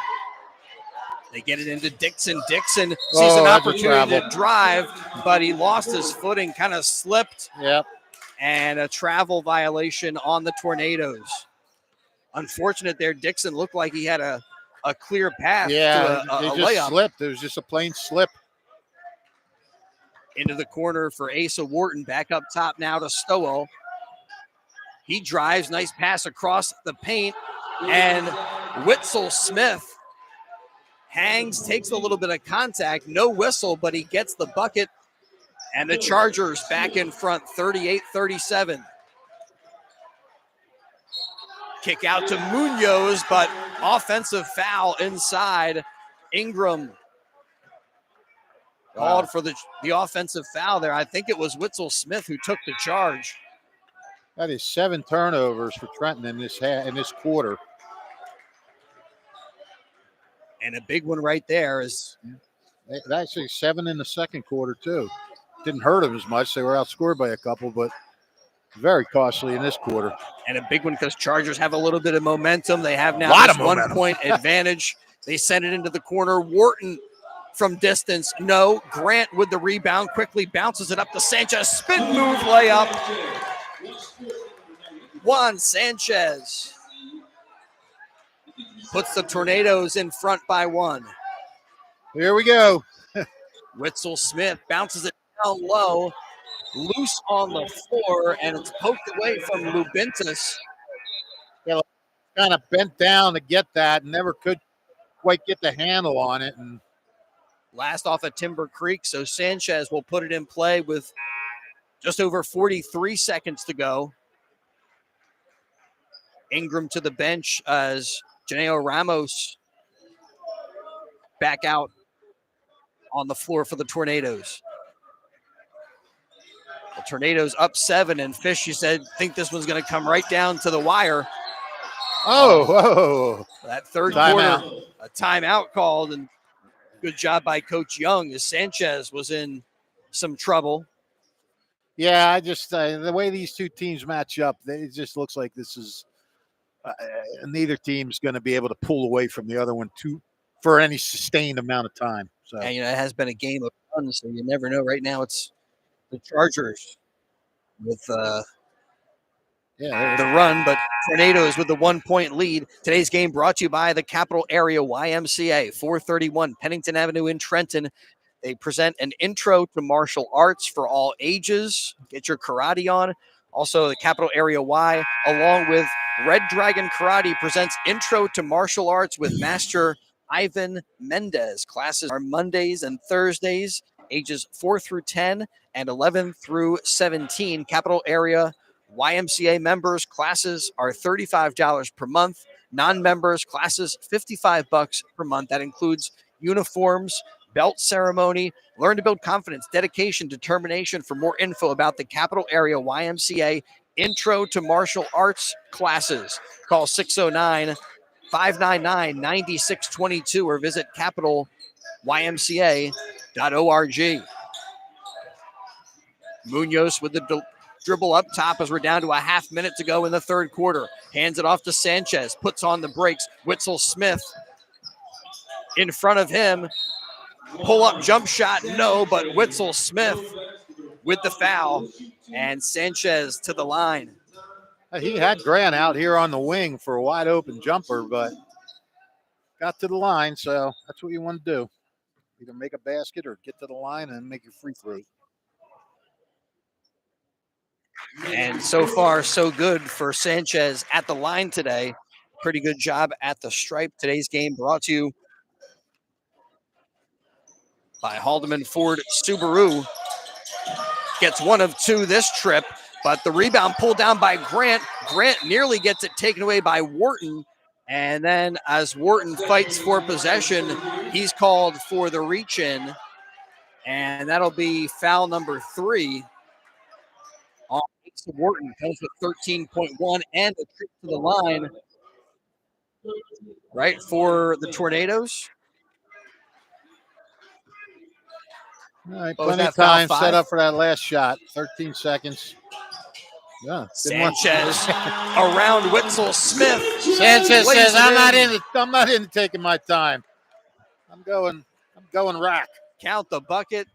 They get it into Dixon. Dixon sees an opportunity to drive, but he lost his footing, kind of slipped. Yep. And a travel violation on the Tornadoes. Unfortunate there. Dixon looked like he had a clear path to a just layup. Slipped. It was just a plain slip. Into the corner for Asa Wharton. Back up top now to Stowell. He drives. Nice pass across the paint. And Witzel Smith hangs, takes a little bit of contact. No whistle, but he gets the bucket. And the Chargers back in front, 38-37. Kick out to Munoz, but offensive foul inside. Ingram called for the offensive foul there. I think it was Witzel Smith who took the charge. That is 7 turnovers for Trenton in this quarter. And a big one right there is actually 7 in the second quarter too. Didn't hurt them as much. They were outscored by a couple, but very costly in this quarter. And a big one because Chargers have a little bit of momentum. They have now this 1 point advantage. They send it into the corner. Wharton from distance. No. Grant with the rebound. Quickly bounces it up to Sanchez. Spin move layup. Juan Sanchez puts the Tornadoes in front by 1. Here we go. Witzel Smith bounces it down low, loose on the floor, and it's poked away from Lubintis. Yeah, kind of bent down to get that, and never could quite get the handle on it. And last off at TimberCreek, so Sanchez will put it in play with just over 43 seconds to go. Ingram to the bench as Janeo Ramos back out on the floor for the Tornadoes. The Tornadoes up 7, and Fish, you said, think this one's going to come right down to the wire. Whoa. That third quarter, a timeout called, and good job by Coach Young as Sanchez was in some trouble. Yeah, I just the way these two teams match up, it just looks like this is neither team's going to be able to pull away from the other one for any sustained amount of time. So, and it has been a game of fun, so you never know. Right now, it's the Chargers with the run, but Tornadoes with the 1 point lead. Today's game brought to you by the Capital Area YMCA, 431 Pennington Avenue in Trenton. They present an intro to martial arts for all ages. Get your karate on. Also, the Capital Area Y, along with Red Dragon Karate, presents Intro to Martial Arts with Master Ivan Mendez. Classes are Mondays and Thursdays, ages 4 through 10 and 11 through 17. Capital Area YMCA members classes are $35 per month. Non-members classes $55 per month. That includes uniforms, belt ceremony, learn to build confidence, dedication, determination. For more info about the Capital Area YMCA Intro to Martial Arts classes, call 609-599-9622 or visit capitalymca.org. Munoz with the dribble up top as we're down to a half minute to go in the third quarter. Hands it off to Sanchez, puts on the brakes. Witzel Smith in front of him. Pull-up jump shot, no, but Witzel Smith with the foul, and Sanchez to the line. He had Grant out here on the wing for a wide open jumper, but got to the line, so that's what you want to do. Either make a basket or get to the line and make your free throw. And so far, so good for Sanchez at the line today. Pretty good job at the stripe. Today's game brought to you by Haldeman Ford Subaru. Gets one of two this trip, but the rebound pulled down by Grant. Grant nearly gets it taken away by Wharton. And then as Wharton fights for possession, he's called for the reach in. And that'll be foul number 3 on Wharton. Comes with 13.1 and a trip to the line. Right for the Tornadoes. All right, plenty of time set up for that last shot. 13 seconds. Yeah, Sanchez around Witzel Smith. Sanchez says, "I'm not into taking my time. I'm going rack." Count the bucket.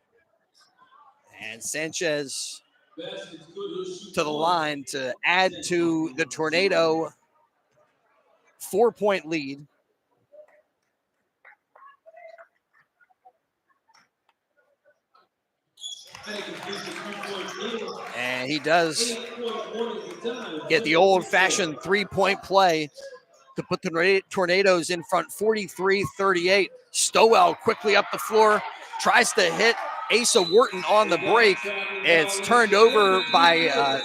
And Sanchez to the line to add to the Tornado 4-point lead. And he does get the old-fashioned 3-point play to put the Tornadoes in front 43-38. Stowell quickly up the floor, tries to hit Asa Wharton on the break. It's turned over by,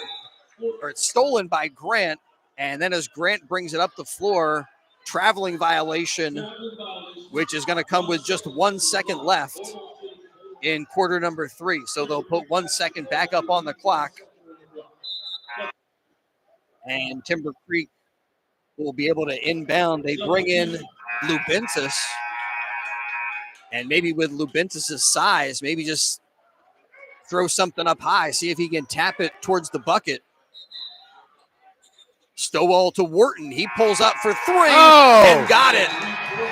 or it's stolen by Grant. And then as Grant brings it up the floor, traveling violation, which is going to come with just 1 second left in quarter number 3. So they'll put 1 second back up on the clock. And TimberCreek will be able to inbound. They bring in Lubintis. And maybe with Lubintis' size, maybe just throw something up high, see if he can tap it towards the bucket. Stowell to Wharton. He pulls up for 3 and got it.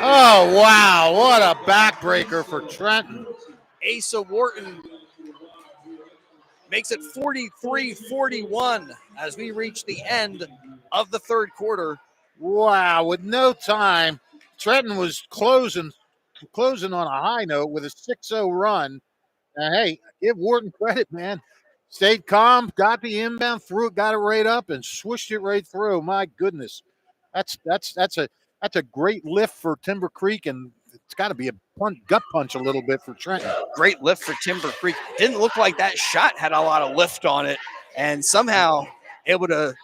Oh, wow. What a backbreaker for Trenton. Asa Wharton makes it 43-41 as we reach the end of the third quarter. Wow, with no time, Trenton was closing on a high note with a 6-0 run. And hey, give Wharton credit, man. Stayed calm, got the inbound, threw it, got it right up, and swished it right through. My goodness, that's a great lift for TimberCreek, and it's got to be a gut punch a little bit for Trenton. Great lift for TimberCreek. Didn't look like that shot had a lot of lift on it, and somehow able to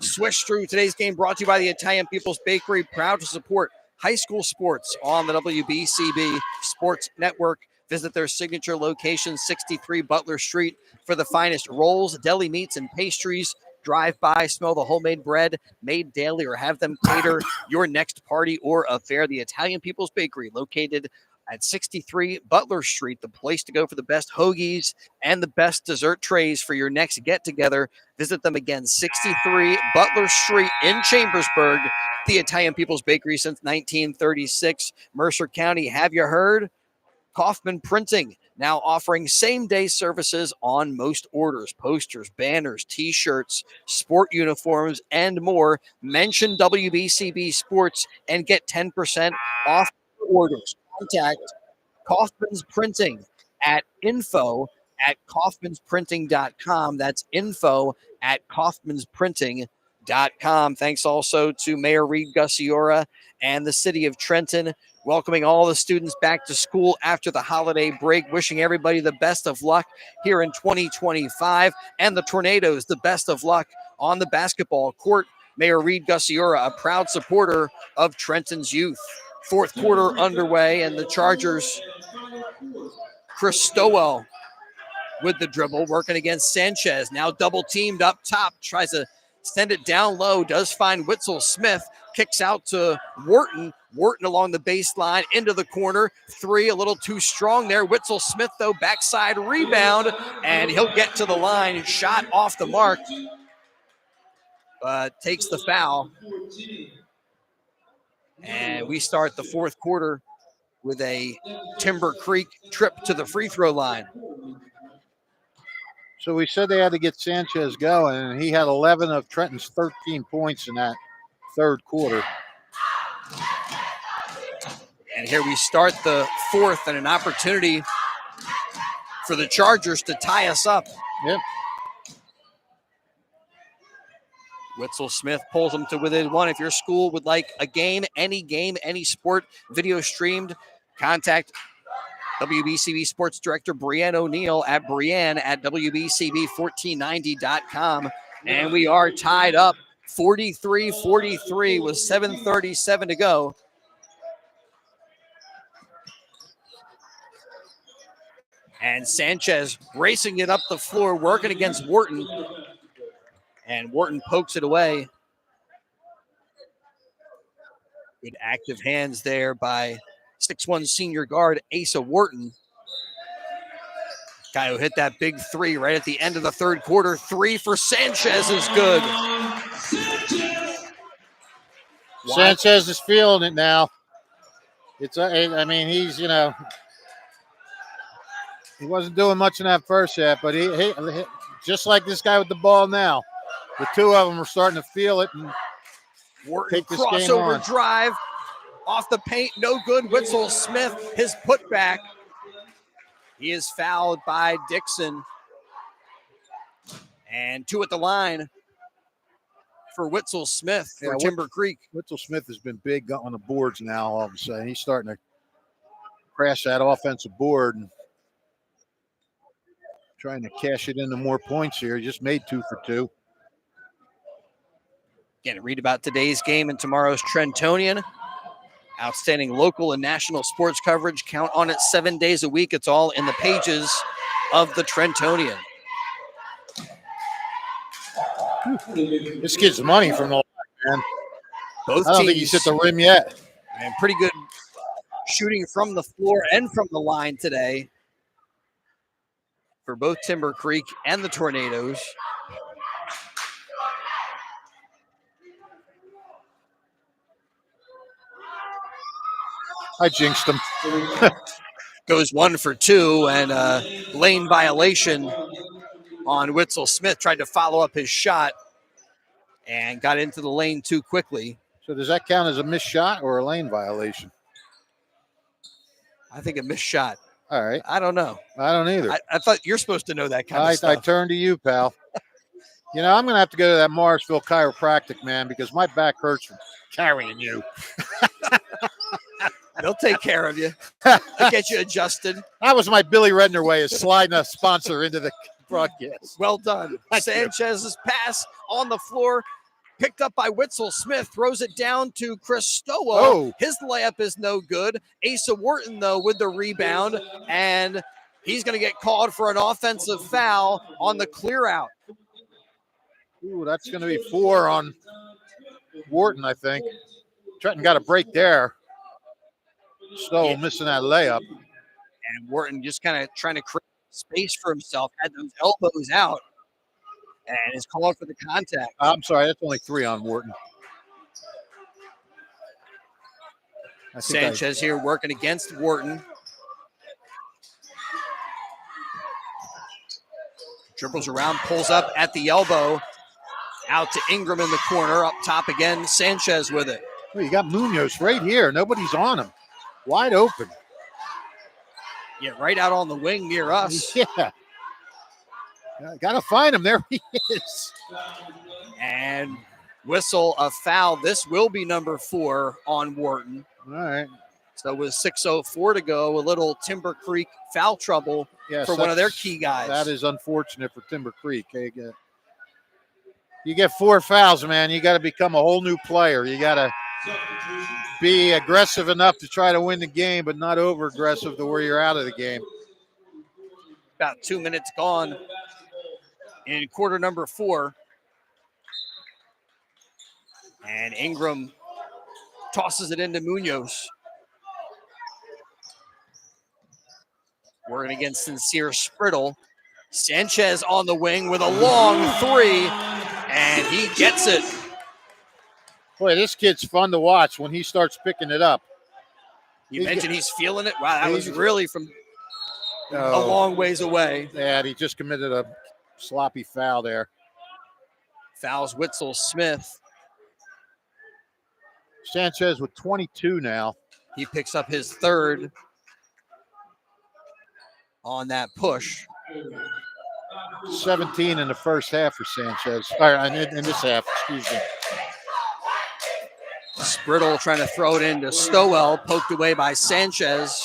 swish through. Today's game brought to you by the Italian People's Bakery, proud to support high school sports on the WBCB Sports Network. Visit their signature location, 63 Butler Street, for the finest rolls, deli meats, and pastries. Drive by, smell the homemade bread made daily, or have them cater your next party or affair. The Italian People's Bakery, located at 63 Butler Street, the place to go for the best hoagies and the best dessert trays for your next get-together. Visit them again, 63 Butler Street in Chambersburg. The Italian People's Bakery since 1936. Mercer County, have you heard? Kaufman Printing, now offering same-day services on most orders, posters, banners, T-shirts, sport uniforms, and more. Mention WBCB Sports and get 10% off orders. Contact Kaufman's Printing at info at kaufmansprinting.com. That's info at kaufmansprinting.com. Thanks also to Mayor Reed Gussiora and the city of Trenton, welcoming all the students back to school after the holiday break, wishing everybody the best of luck here in 2025, and the Tornadoes the best of luck on the basketball court. Mayor Reed Gussiora, a proud supporter of Trenton's youth. Fourth quarter underway, and the Chargers, Chris Stowell with the dribble, working against Sanchez. Now double teamed up top, tries to send it down low, does find Witzel Smith, kicks out to Wharton. Wharton along the baseline, into the corner. Three, a little too strong there. Witzel Smith, though, backside rebound, and he'll get to the line. Shot off the mark, but takes the foul. And we start the fourth quarter with a TimberCreek trip to the free throw line. So we said they had to get Sanchez going, and he had 11 of Trenton's 13 points in that third quarter. And here we start the fourth, and an opportunity for the Chargers to tie us up. Yep. Witzel Smith pulls them to within one. If your school would like a game, any sport, video streamed, contact WBCB Sports Director Brianne O'Neill at Brianne at WBCB1490.com. And we are tied up 43-43 with 7:37 to go. And Sanchez racing it up the floor, working against Wharton. And Wharton pokes it away. Good active hands there by 6'1" senior guard Asa Wharton. Guy who hit that big three right at the end of the third quarter. Three for Sanchez is good. Sanchez is feeling it now. He's, he wasn't doing much in that first half, but he just like this guy with the ball now. The two of them are starting to feel it and Wharton take this game crossover on. drive off the paint, no good. Witzel Smith, his putback. He is fouled by Dixon. And two at the line for Witzel Smith for TimberCreek. Witzel Smith has been big on the boards now all of a sudden. He's starting to crash that offensive board and trying to cash it into more points here. He just made 2 for 2. Again, read about today's game in tomorrow's Trentonian. Outstanding local and national sports coverage. Count on it 7 days a week. It's all in the pages of the Trentonian. This kid's money from the line, man. Both I don't teams, think he's hit the rim yet. and pretty good shooting from the floor and from the line today for both TimberCreek and the Tornadoes. I jinxed him. Goes 1 for 2, and lane violation on Witzel Smith. Tried to follow up his shot and got into the lane too quickly. So does that count as a missed shot or a lane violation? I think a missed shot. All right. I don't know. I don't either. I thought you're supposed to know that kind of I stuff. turn to you, pal. I'm going to have to go to that Morrisville chiropractic, man, because my back hurts from carrying you. They'll take care of you. They'll get you adjusted. That was my Billy Redner way of sliding a sponsor into the broadcast. Well done. Sanchez's pass on the floor, picked up by Witzel Smith, throws it down to Chris Stowell. Oh. His layup is no good. Asa Wharton, though, with the rebound, and he's going to get called for an offensive foul on the clear out. Ooh, that's going to be 4 on Wharton, I think. Trenton got a break there. Stowell missing that layup. And Wharton just kind of trying to create space for himself, had those elbows out, and is called for the contact. I'm sorry, that's only 3 on Wharton. Sanchez here working against Wharton. Dribbles around, pulls up at the elbow. Out to Ingram in the corner, up top again. Sanchez with it. Well, you got Munoz right here. Nobody's on him. Wide open. Yeah, right out on the wing near us. Yeah. Got to find him. There he is. And whistle a foul. This will be number 4 on Wharton. All right. So with 6:04 to go, a little TimberCreek foul trouble Yes, for one of their key guys. That is unfortunate for TimberCreek. You get 4 fouls, man. You got to become a whole new player. You got to be aggressive enough to try to win the game, but not over aggressive to where you're out of the game. About 2 minutes gone in quarter number 4. And Ingram tosses it into Munoz. Working against Sincere Spriddle. Sanchez on the wing with a long 3, and he gets it. Boy, this kid's fun to watch when he starts picking it up. You mentioned he's feeling it. Wow, that was really from a long ways away. Yeah, he just committed a sloppy foul there. Fouls Witzel Smith. Sanchez with 22 now. He picks up his 3rd on that push. 17 in the first half for Sanchez. Or in this half, excuse me. Spriddle trying to throw it into Stowell, poked away by Sanchez.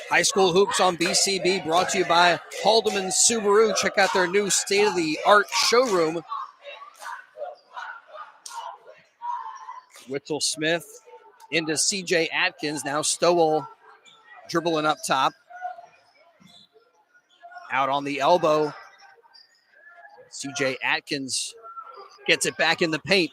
High School Hoops on BCB brought to you by Haldeman Subaru. Check out their new state-of-the-art showroom. Witzel Smith into CJ Atkins. Now Stowell dribbling up top. Out on the elbow. CJ Atkins gets it back in the paint.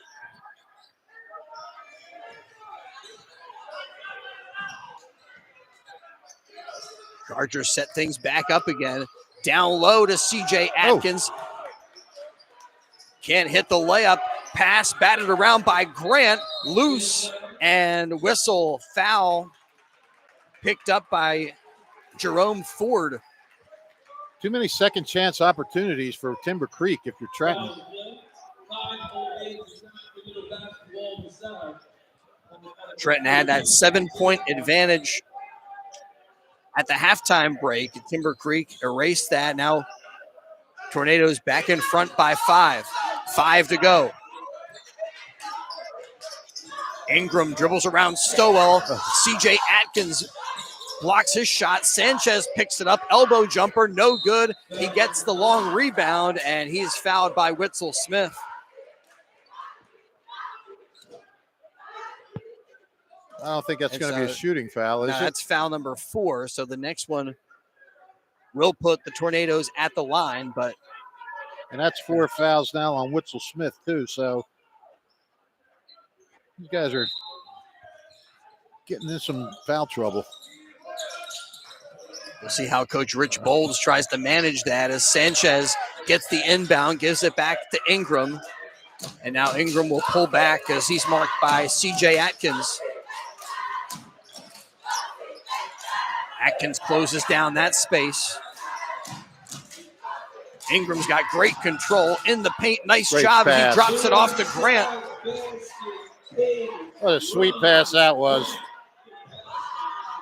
Chargers set things back up again. Down low to CJ Atkins. Can't hit the layup. Pass batted around by Grant. Loose and whistle foul picked up by Jerome Ford. Too many second chance opportunities for TimberCreek if you're Trenton. Trenton had that 7-point advantage at the halftime break. TimberCreek erased that. Now Tornadoes back in front by 5. 5 to go. Ingram dribbles around Stowell. CJ Atkins blocks his shot. Sanchez picks it up. Elbow jumper, no good. He gets the long rebound, and he's fouled by Witzel Smith. I don't think that's going to be a shooting foul, is it? That's foul number 4. So the next one will put the Tornadoes at the line, but. And that's 4 fouls now on Witzel Smith, too. So these guys are getting in some foul trouble. We'll see how Coach Rich Bolds tries to manage that as Sanchez gets the inbound, gives it back to Ingram. And now Ingram will pull back as he's marked by CJ Atkins. Atkins closes down that space. Ingram's got great control in the paint. Nice Great job. Pass. He drops it off to Grant. What a sweet pass that was.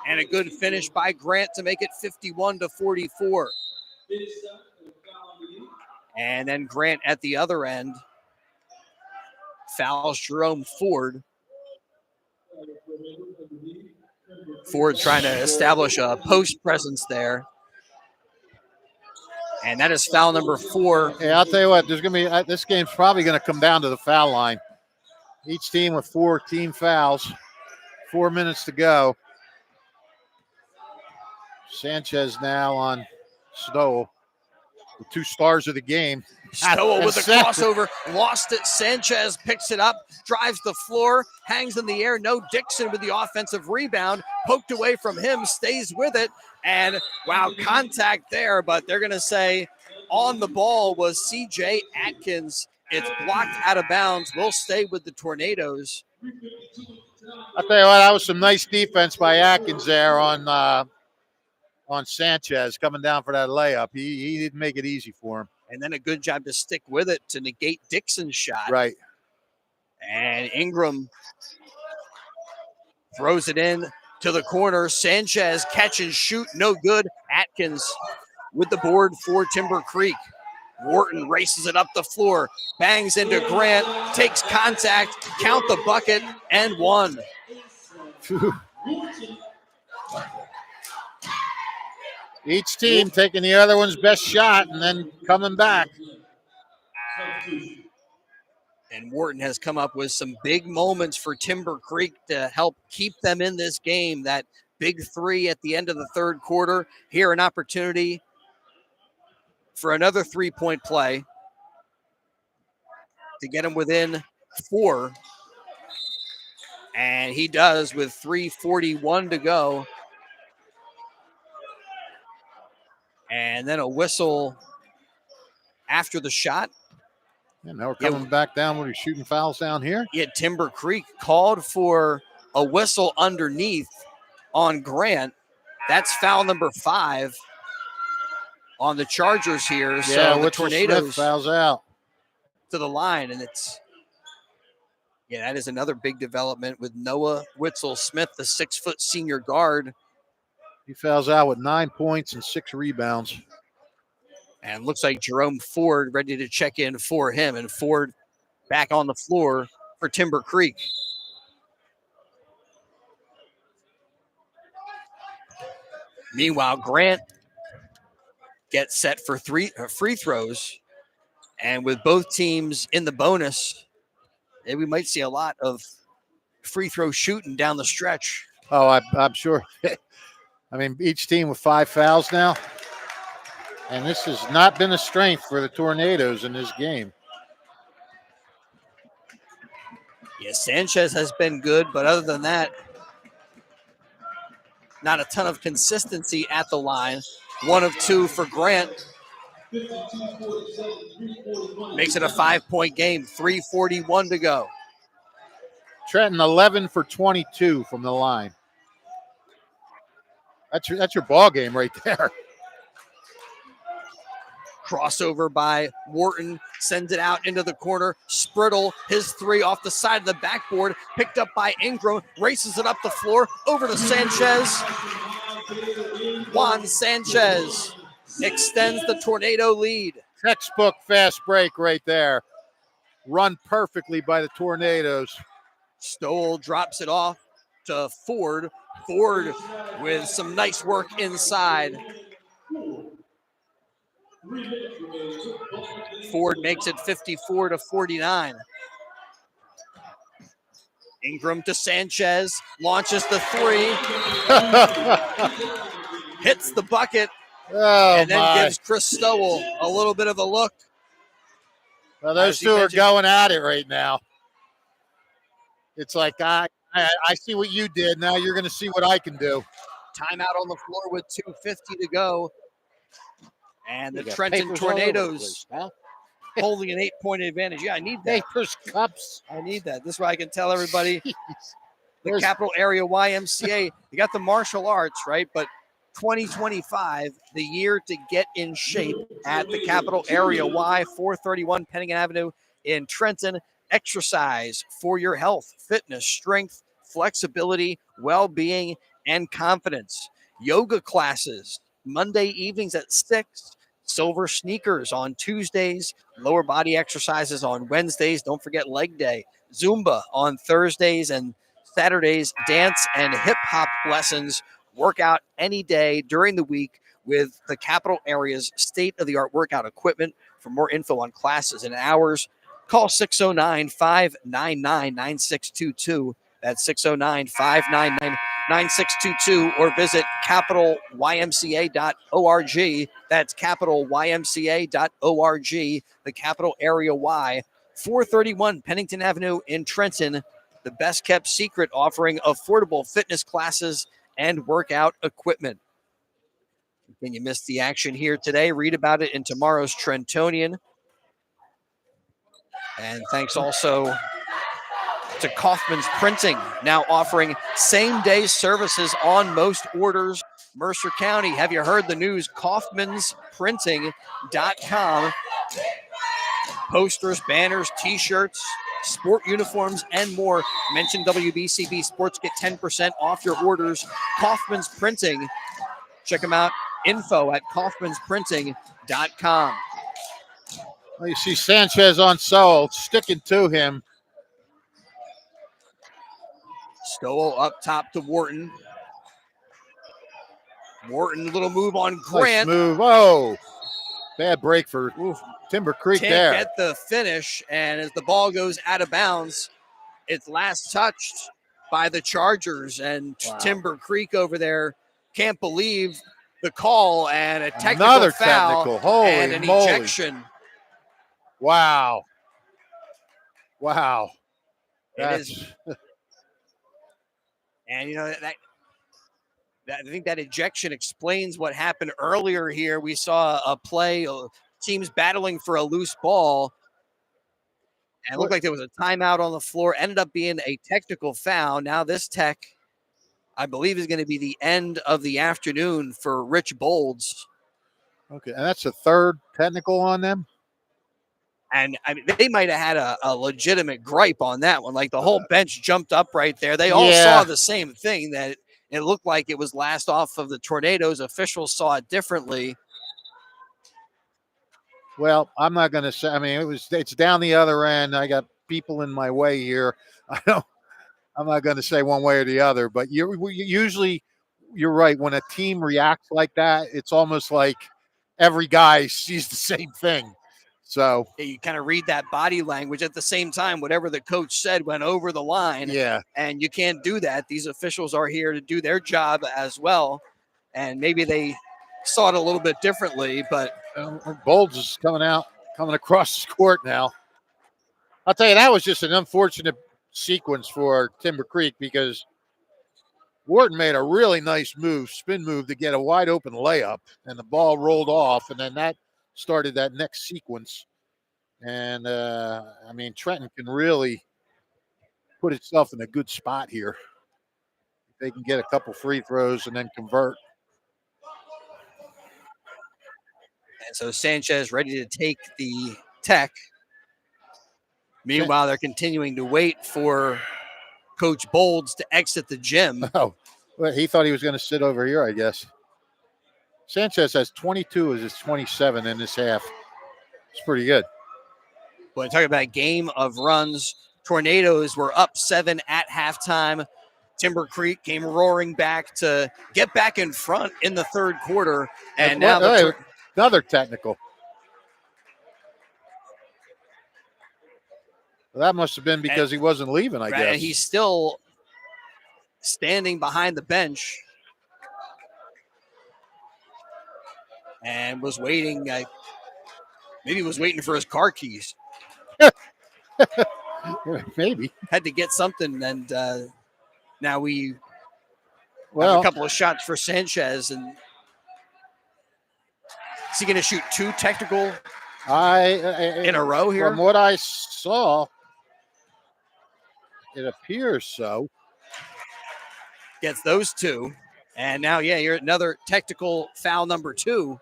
And a good finish by Grant to make it 51-44. And then Grant at the other end fouls Jerome Ford. Ford trying to establish a post presence there. And that is foul number 4. Hey, I'll tell you what, there's going to be this game's probably going to come down to the foul line. Each team with 4 team fouls. 4 minutes to go. Sanchez now on Stowe, the 2 stars of the game. Stowe with a crossover, lost it. Sanchez picks it up, drives the floor, hangs in the air. No Dixon with the offensive rebound, poked away from him, stays with it. And wow, contact there, but they're going to say on the ball was CJ Atkins. It's blocked out of bounds. We'll stay with the Tornadoes. I'll tell you what, that was some nice defense by Atkins there on Sanchez coming down for that layup. He didn't make it easy for him. And then a good job to stick with it to negate Dixon's shot. Right. And Ingram throws it in to the corner. Sanchez catch and shoot, no good. Atkins with the board for Timber Creek. Wharton races it up the floor, bangs into Grant, takes contact, count the bucket, and one. Each team taking the other one's best shot and then coming back. And Wharton has come up with some big moments for Timber Creek to help keep them in this game. That big three at the end of the third quarter. Here, an opportunity for another three-point play to get him within 4. And he does with 3:41 to go. And then a whistle after the shot. And now we're coming back down. What are you shooting fouls down here? Yeah, Timber Creek called for a whistle underneath on Grant. That's foul number 5 on the Chargers here. Yeah, so the Whittle Tornadoes Smith fouls out to the line, and that is another big development with Noah Whittle Smith, the 6-foot senior guard. He fouls out with 9 points and 6 rebounds. And looks like Jerome Ford ready to check in for him, and Ford back on the floor for Timber Creek. Meanwhile, Grant gets set for free throws, and with both teams in the bonus, we might see a lot of free throw shooting down the stretch. Oh, I'm sure. I mean, each team with 5 fouls now. And this has not been a strength for the Tornadoes in this game. Yeah, Sanchez has been good, but other than that, not a ton of consistency at the line. 1 of 2 for Grant. Makes it a 5-point game, 3:41 to go. Trenton 11 for 22 from the line. That's your ball game right there. Crossover by Wharton, sends it out into the corner. Sprittle, his 3 off the side of the backboard, picked up by Ingram, races it up the floor, over to Sanchez. Juan Sanchez extends the Tornado lead. Textbook fast break right there. Run perfectly by the Tornadoes. Stoll drops it off to Ford. Ford with some nice work inside. Ford makes it 54-49. Ingram to Sanchez, launches the 3, hits the bucket, and then gives Chris Stowell a little bit of a look. Well, those two are going at it right now. It's like, I see what you did. Now you're going to see what I can do. Timeout on the floor with 2:50 to go. And the Trenton Tornadoes holding an 8-point advantage. Yeah, I need that. Papers, cups. I need that. This is why I can tell everybody the Capital Area YMCA, you got the martial arts, right? But 2025, the year to get in shape at the Capital Area Y, 431 Pennington Avenue in Trenton. Exercise for your health, fitness, strength, flexibility, well-being, and confidence. Yoga classes, Monday evenings at 6. Silver sneakers on Tuesdays. Lower body exercises on Wednesdays. Don't forget leg day. Zumba on Thursdays and Saturdays. Dance and hip-hop lessons. Workout any day during the week with the Capital Area's state-of-the-art workout equipment. For more info on classes and hours, call 609-599-9622. That's 609-599-9622, or visit capitalymca.org. That's capitalymca.org. The Capital Area Y, 431 Pennington Avenue in Trenton. The best kept secret, offering affordable fitness classes and workout equipment. Can you miss the action here today? Read about it in tomorrow's Trentonian. And thanks also to Kaufman's Printing, now offering same-day services on most orders. Mercer County, have you heard the news? Kaufman'sPrinting.com. Posters, banners, T-shirts, sport uniforms, and more. Mention WBCB Sports, get 10% off your orders. Kaufman's Printing. Check them out. Info at kaufmansprinting.com. Well, you see Sanchez on Sowell sticking to him. Stowell up top to Wharton. Wharton, little move on Grant. Nice move. Oh, bad break for TimberCreek Can't there. get the finish, and as the ball goes out of bounds, it's last touched by the Chargers, and TimberCreek over there can't believe the call, and a technical Another foul technical. Holy and an moly. ejection. Wow. It is. And you know that I think that ejection explains what happened earlier here. We saw a play, teams battling for a loose ball, and it looked like there was a timeout on the floor. Ended up being a technical foul. Now this tech, I believe, is going to be the end of the afternoon for Rich Bolds. Okay, and that's the third technical on them? And I mean, they might have had a legitimate gripe on that one. Like the whole bench jumped up right there. They all saw the same thing, that it looked like it was last off of the Tornadoes. Officials saw it differently. Well, I'm not going to say. I mean, it's down the other end. I got people in my way here. I'm not going to say one way or the other, but usually you're right. When a team reacts like that, it's almost like every guy sees the same thing. So you kind of read that body language. At the same time, whatever the coach said went over the line. Yeah. And you can't do that. These officials are here to do their job as well. And maybe they saw it a little bit differently, but Bolds is coming across the court now. I'll tell you, that was just an unfortunate sequence for TimberCreek, because Wharton made a really nice spin move to get a wide open layup, and the ball rolled off, and then that started that next sequence. And I mean, Trenton can really put itself in a good spot here. If they can get a couple free throws and then convert. And so Sanchez ready to take the tech. Meanwhile, they're continuing to wait for Coach Bolds to exit the gym. Oh, well, he thought he was going to sit over here, I guess. Sanchez has 22 as his 27 in this half. It's pretty good. When talking about game of runs, Tornadoes were up 7 at halftime. TimberCreek came roaring back to get back in front in the third quarter. And now another technical. Well, that must have been because he wasn't leaving, I guess. And he's still standing behind the bench and was waiting. Maybe he was waiting for his car keys. Maybe. Had to get something, and now we have a couple of shots for Sanchez. And is he going to shoot 2 technical in a row here? From what I saw, it appears so. Gets those 2. And now, you're another technical foul number 2.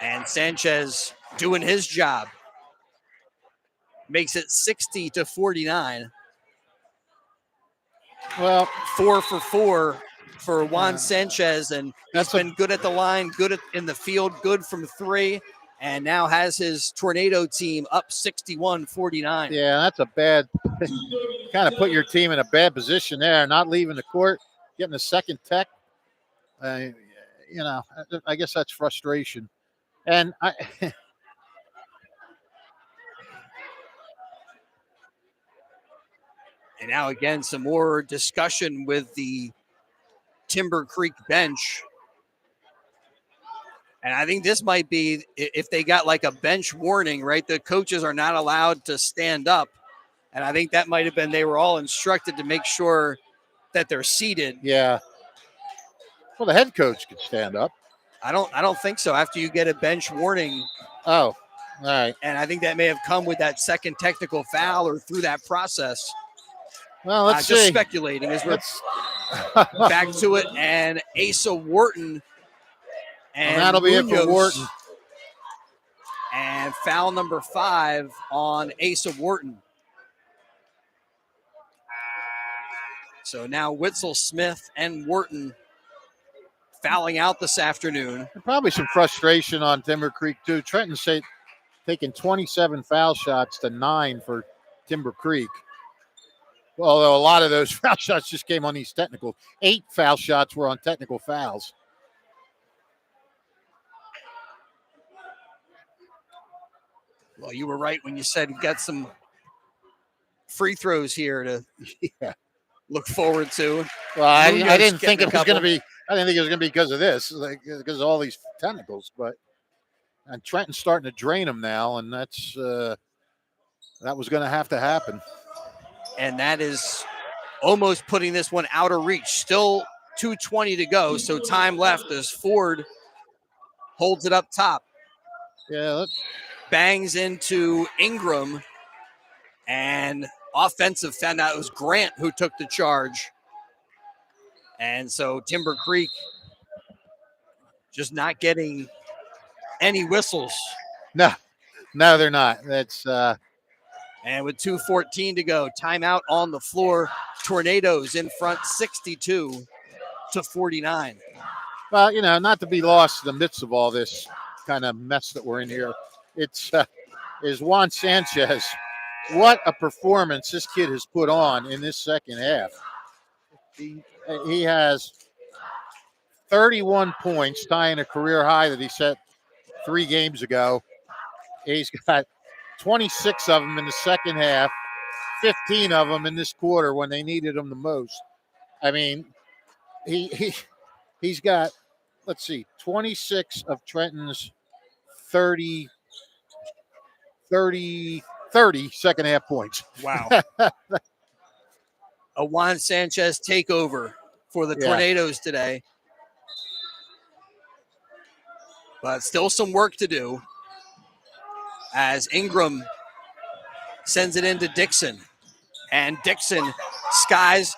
And Sanchez doing his job. Makes it 60-49. Well, 4 for 4 for Juan Sanchez, and he's been good at the line, good in the field, good from 3, and now has his Tornado team up 61-49. Yeah, that's a bad kind of put your team in a bad position there, not leaving the court, getting a second tech. I guess that's frustration. And and now again, some more discussion with the TimberCreek bench. And I think this might be, if they got like a bench warning, right? The coaches are not allowed to stand up. And I think that might have been, they were all instructed to make sure that they're seated. Yeah. Well, the head coach could stand up. I don't think so. After you get a bench warning. Oh, all right. And I think that may have come with that second technical foul or through that process. Well, let's see. Just speculating as we're back to it. And Asa Wharton. And that'll be it for Wharton. And foul number 5 on Asa Wharton. So now Witzel, Smith, and Wharton fouling out this afternoon. And probably some frustration on TimberCreek, too. Trenton taking 27 foul shots to 9 for TimberCreek. Although a lot of those foul shots just came on these technicals. 8 foul shots were on technical fouls. Well, you were right when you said you've got some free throws here to look forward to. Well, I Munoz didn't think getting it was a going to couple. be. I didn't think it was going to be because of this, because of all these technicals. And Trenton's starting to drain them now, and that was going to happen. And that is almost putting this one out of reach. Still 2:20 to go, so time left as Ford holds it up top. Yeah, Bangs into Ingram, and offensive found out it was Grant who took the charge. And so TimberCreek just not getting any whistles. no, they're not. That's And with 2:14 to go, timeout on the floor. Tornadoes in front 62-49. well, not to be lost in the midst of all this kind of mess that we're in here. It's is Juan Sanchez. What a performance this kid has put on in this second half. He has 31 points, tying a career high that he set 3 games ago. He's got 26 of them in the second half, 15 of them in this quarter when they needed him the most. I mean, he's got, 26 of Trenton's 30 second half points. Wow. A Juan Sanchez takeover for the Tornadoes today. But still some work to do as Ingram sends it into Dixon. And Dixon skies,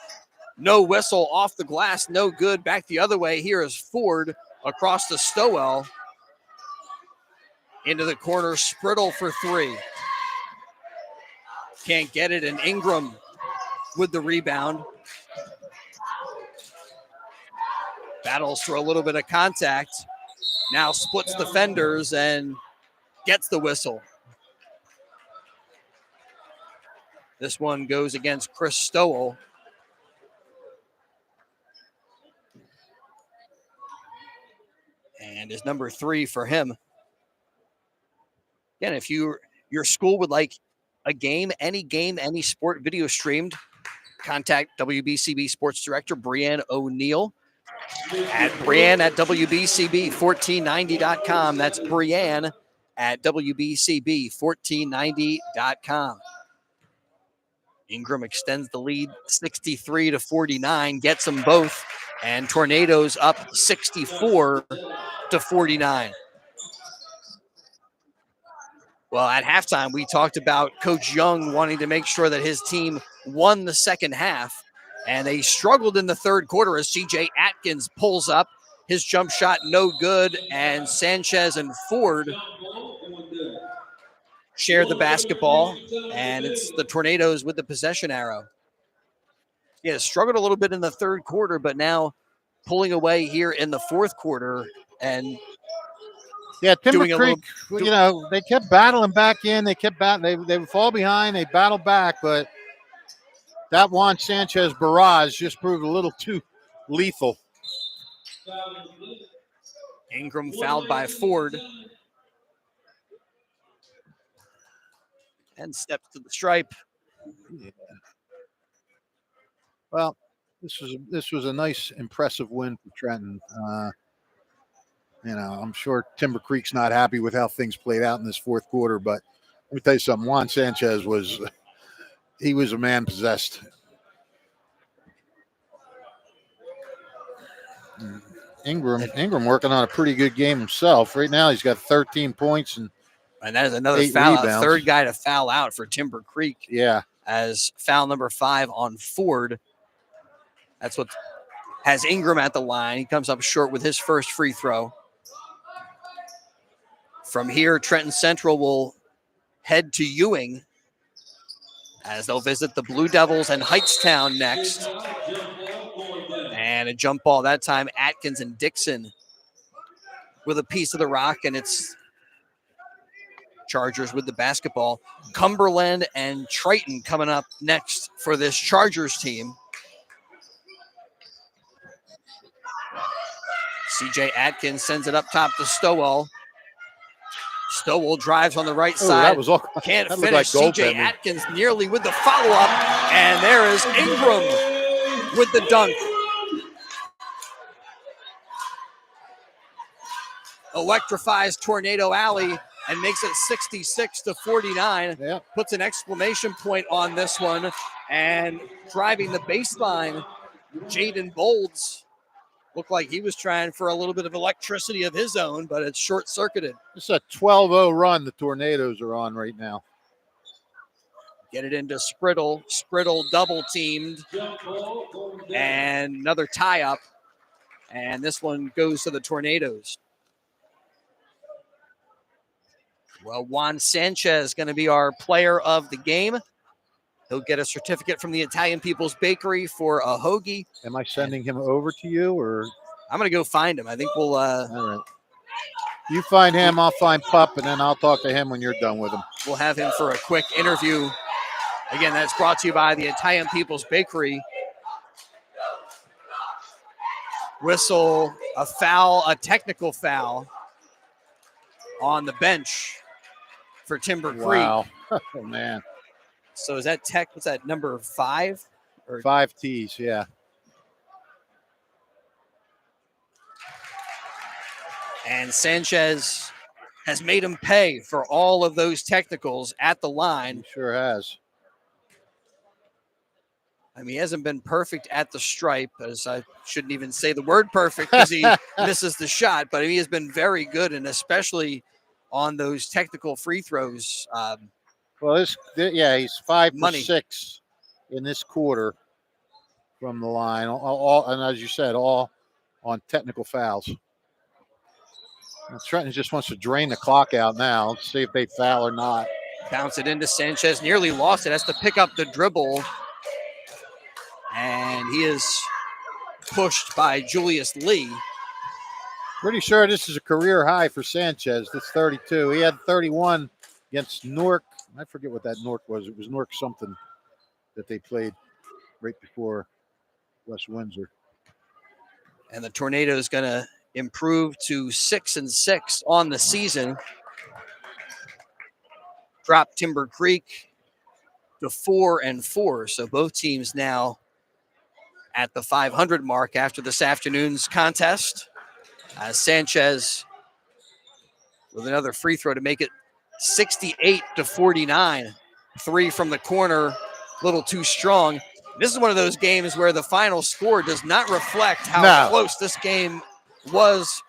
no whistle, off the glass, no good. Back the other way. Here is Ford across to Stowell. Into the corner, Sprittle for 3. Can't get it, and Ingram with the rebound. Battles for a little bit of contact. Now splits defenders and gets the whistle. This one goes against Chris Stowell. And is number 3 for him. Again, if your school would like a game, any sport video streamed, contact WBCB Sports Director Brianne O'Neill at Brianne at WBCB1490.com. That's Brianne at WBCB1490.com. Ingram extends the lead 63-49, gets them both, and Tornadoes up 64-49. Well, at halftime, we talked about Coach Young wanting to make sure that his team won the second half, and they struggled in the third quarter as C.J. Atkins pulls up. His jump shot no good, and Sanchez and Ford share the basketball, and it's the Tornadoes with the possession arrow. Yeah, struggled a little bit in the third quarter, but now pulling away here in the fourth quarter and TimberCreek, they kept battling back in. They kept battling. They would fall behind. They battled back, but that Juan Sanchez barrage just proved a little too lethal. Ingram fouled by Ford and steps to the stripe. Yeah. Well, this was a nice, impressive win for Trenton. I'm sure TimberCreek's not happy with how things played out in this fourth quarter, but let me tell you something. Juan Sanchez was a man possessed. Ingram working on a pretty good game himself. Right now, he's got 13 points and that is another 8 foul. rebounds. Third guy to foul out for TimberCreek. Yeah, as foul number 5 on Ford. That's what has Ingram at the line. He comes up short with his first free throw. From here, Trenton Central will head to Ewing as they'll visit the Blue Devils and Heightstown next. And a jump ball that time, Atkins and Dixon with a piece of the rock, and it's Chargers with the basketball. Cumberland and Triton coming up next for this Chargers team. CJ Atkins sends it up top to Stowell. Stowell drives on the right side. That was all. Can't that finish. Like CJ Atkins nearly with the follow-up. And there is Ingram with the dunk. Electrifies Tornado Alley and makes it 66-49. Yep. Puts an exclamation point on this one. And driving the baseline, Jaden Bolds looked like he was trying for a little bit of electricity of his own, but it's short-circuited. It's a 12-0 run the Tornadoes are on right now. Get it into Spriddle. Spriddle double-teamed. And another tie-up. And this one goes to the Tornadoes. Well, Juan Sanchez is going to be our player of the game. He'll get a certificate from the Italian People's Bakery for a hoagie. Am I sending him over to you, or? I'm going to go find him. I think we'll... All right. You find him, I'll find Pup, and then I'll talk to him when you're done with him. We'll have him for a quick interview. Again, that's brought to you by the Italian People's Bakery. Whistle, a foul, a technical foul on the bench for TimberCreek. Wow. Oh, man. So is that what's that, number 5? Or 5 T's, yeah. And Sanchez has made him pay for all of those technicals at the line. He sure has. I mean, he hasn't been perfect at the stripe, as I shouldn't even say the word perfect because he misses the shot, but he has been very good, and especially on those technical free throws. Well, he's 5 for Money. 6 in this quarter from the line. All, and as you said, all on technical fouls. Now, Trenton just wants to drain the clock out now. Let's see if they foul or not. Bounce it into Sanchez. Nearly lost it. Has to pick up the dribble. And he is pushed by Julius Lee. Pretty sure this is a career high for Sanchez. That's 32. He had 31 against Newark. I forget what that Newark was. It was Newark something that they played right before West Windsor. And the Tornadoes going to improve to 6-6 on the season. Drop TimberCreek to 4-4. So both teams now at the 500 mark after this afternoon's contest. Sanchez with another free throw to make it 68-49. 3 from the corner, a little too strong. This is one of those games where the final score does not reflect how close this game was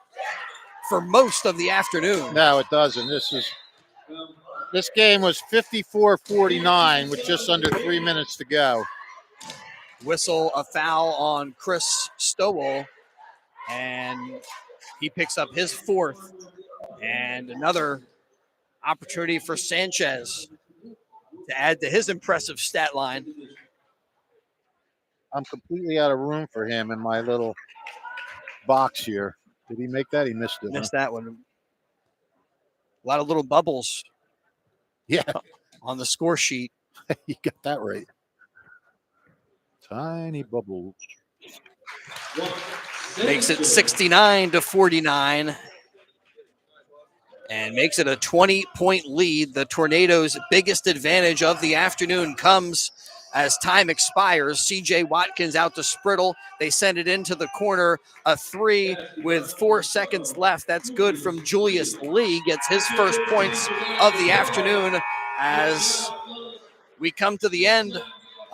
for most of the afternoon. No, it doesn't. This game was 54-49 with just under 3 minutes to go. Whistle, a foul on Chris Stowell, and he picks up his 4th. And another opportunity for Sanchez to add to his impressive stat line. I'm completely out of room for him in my little box here. Did he make that? He missed it. Missed that one. A lot of little bubbles. Yeah. On the score sheet. You got that right. Tiny bubbles. Makes it 69-49. And makes it a 20-point lead. The Tornadoes' biggest advantage of the afternoon comes as time expires. C.J. Watkins out to Spriddle. They send it into the corner. A 3 with 4 seconds left. That's good from Julius Lee. Gets his first points of the afternoon as we come to the end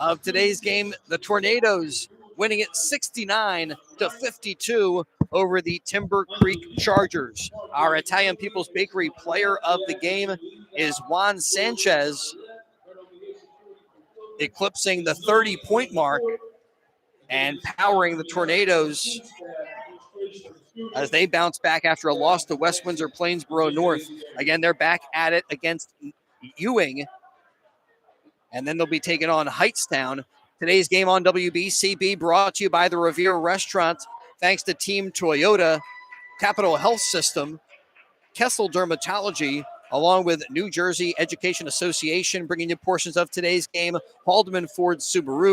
of today's game. The Tornadoes winning it 69-52 over the TimberCreek Chargers. Our Italian People's Bakery player of the game is Juan Sanchez, eclipsing the 30-point mark and powering the Tornadoes as they bounce back after a loss to West Windsor Plainsboro North. Again, they're back at it against Ewing, and then they'll be taking on Heightstown. Today's game on WBCB brought to you by the Revere Restaurant, thanks to Team Toyota, Capital Health System, Kessel Dermatology, along with New Jersey Education Association, bringing you portions of today's game. Haldeman Ford Subaru,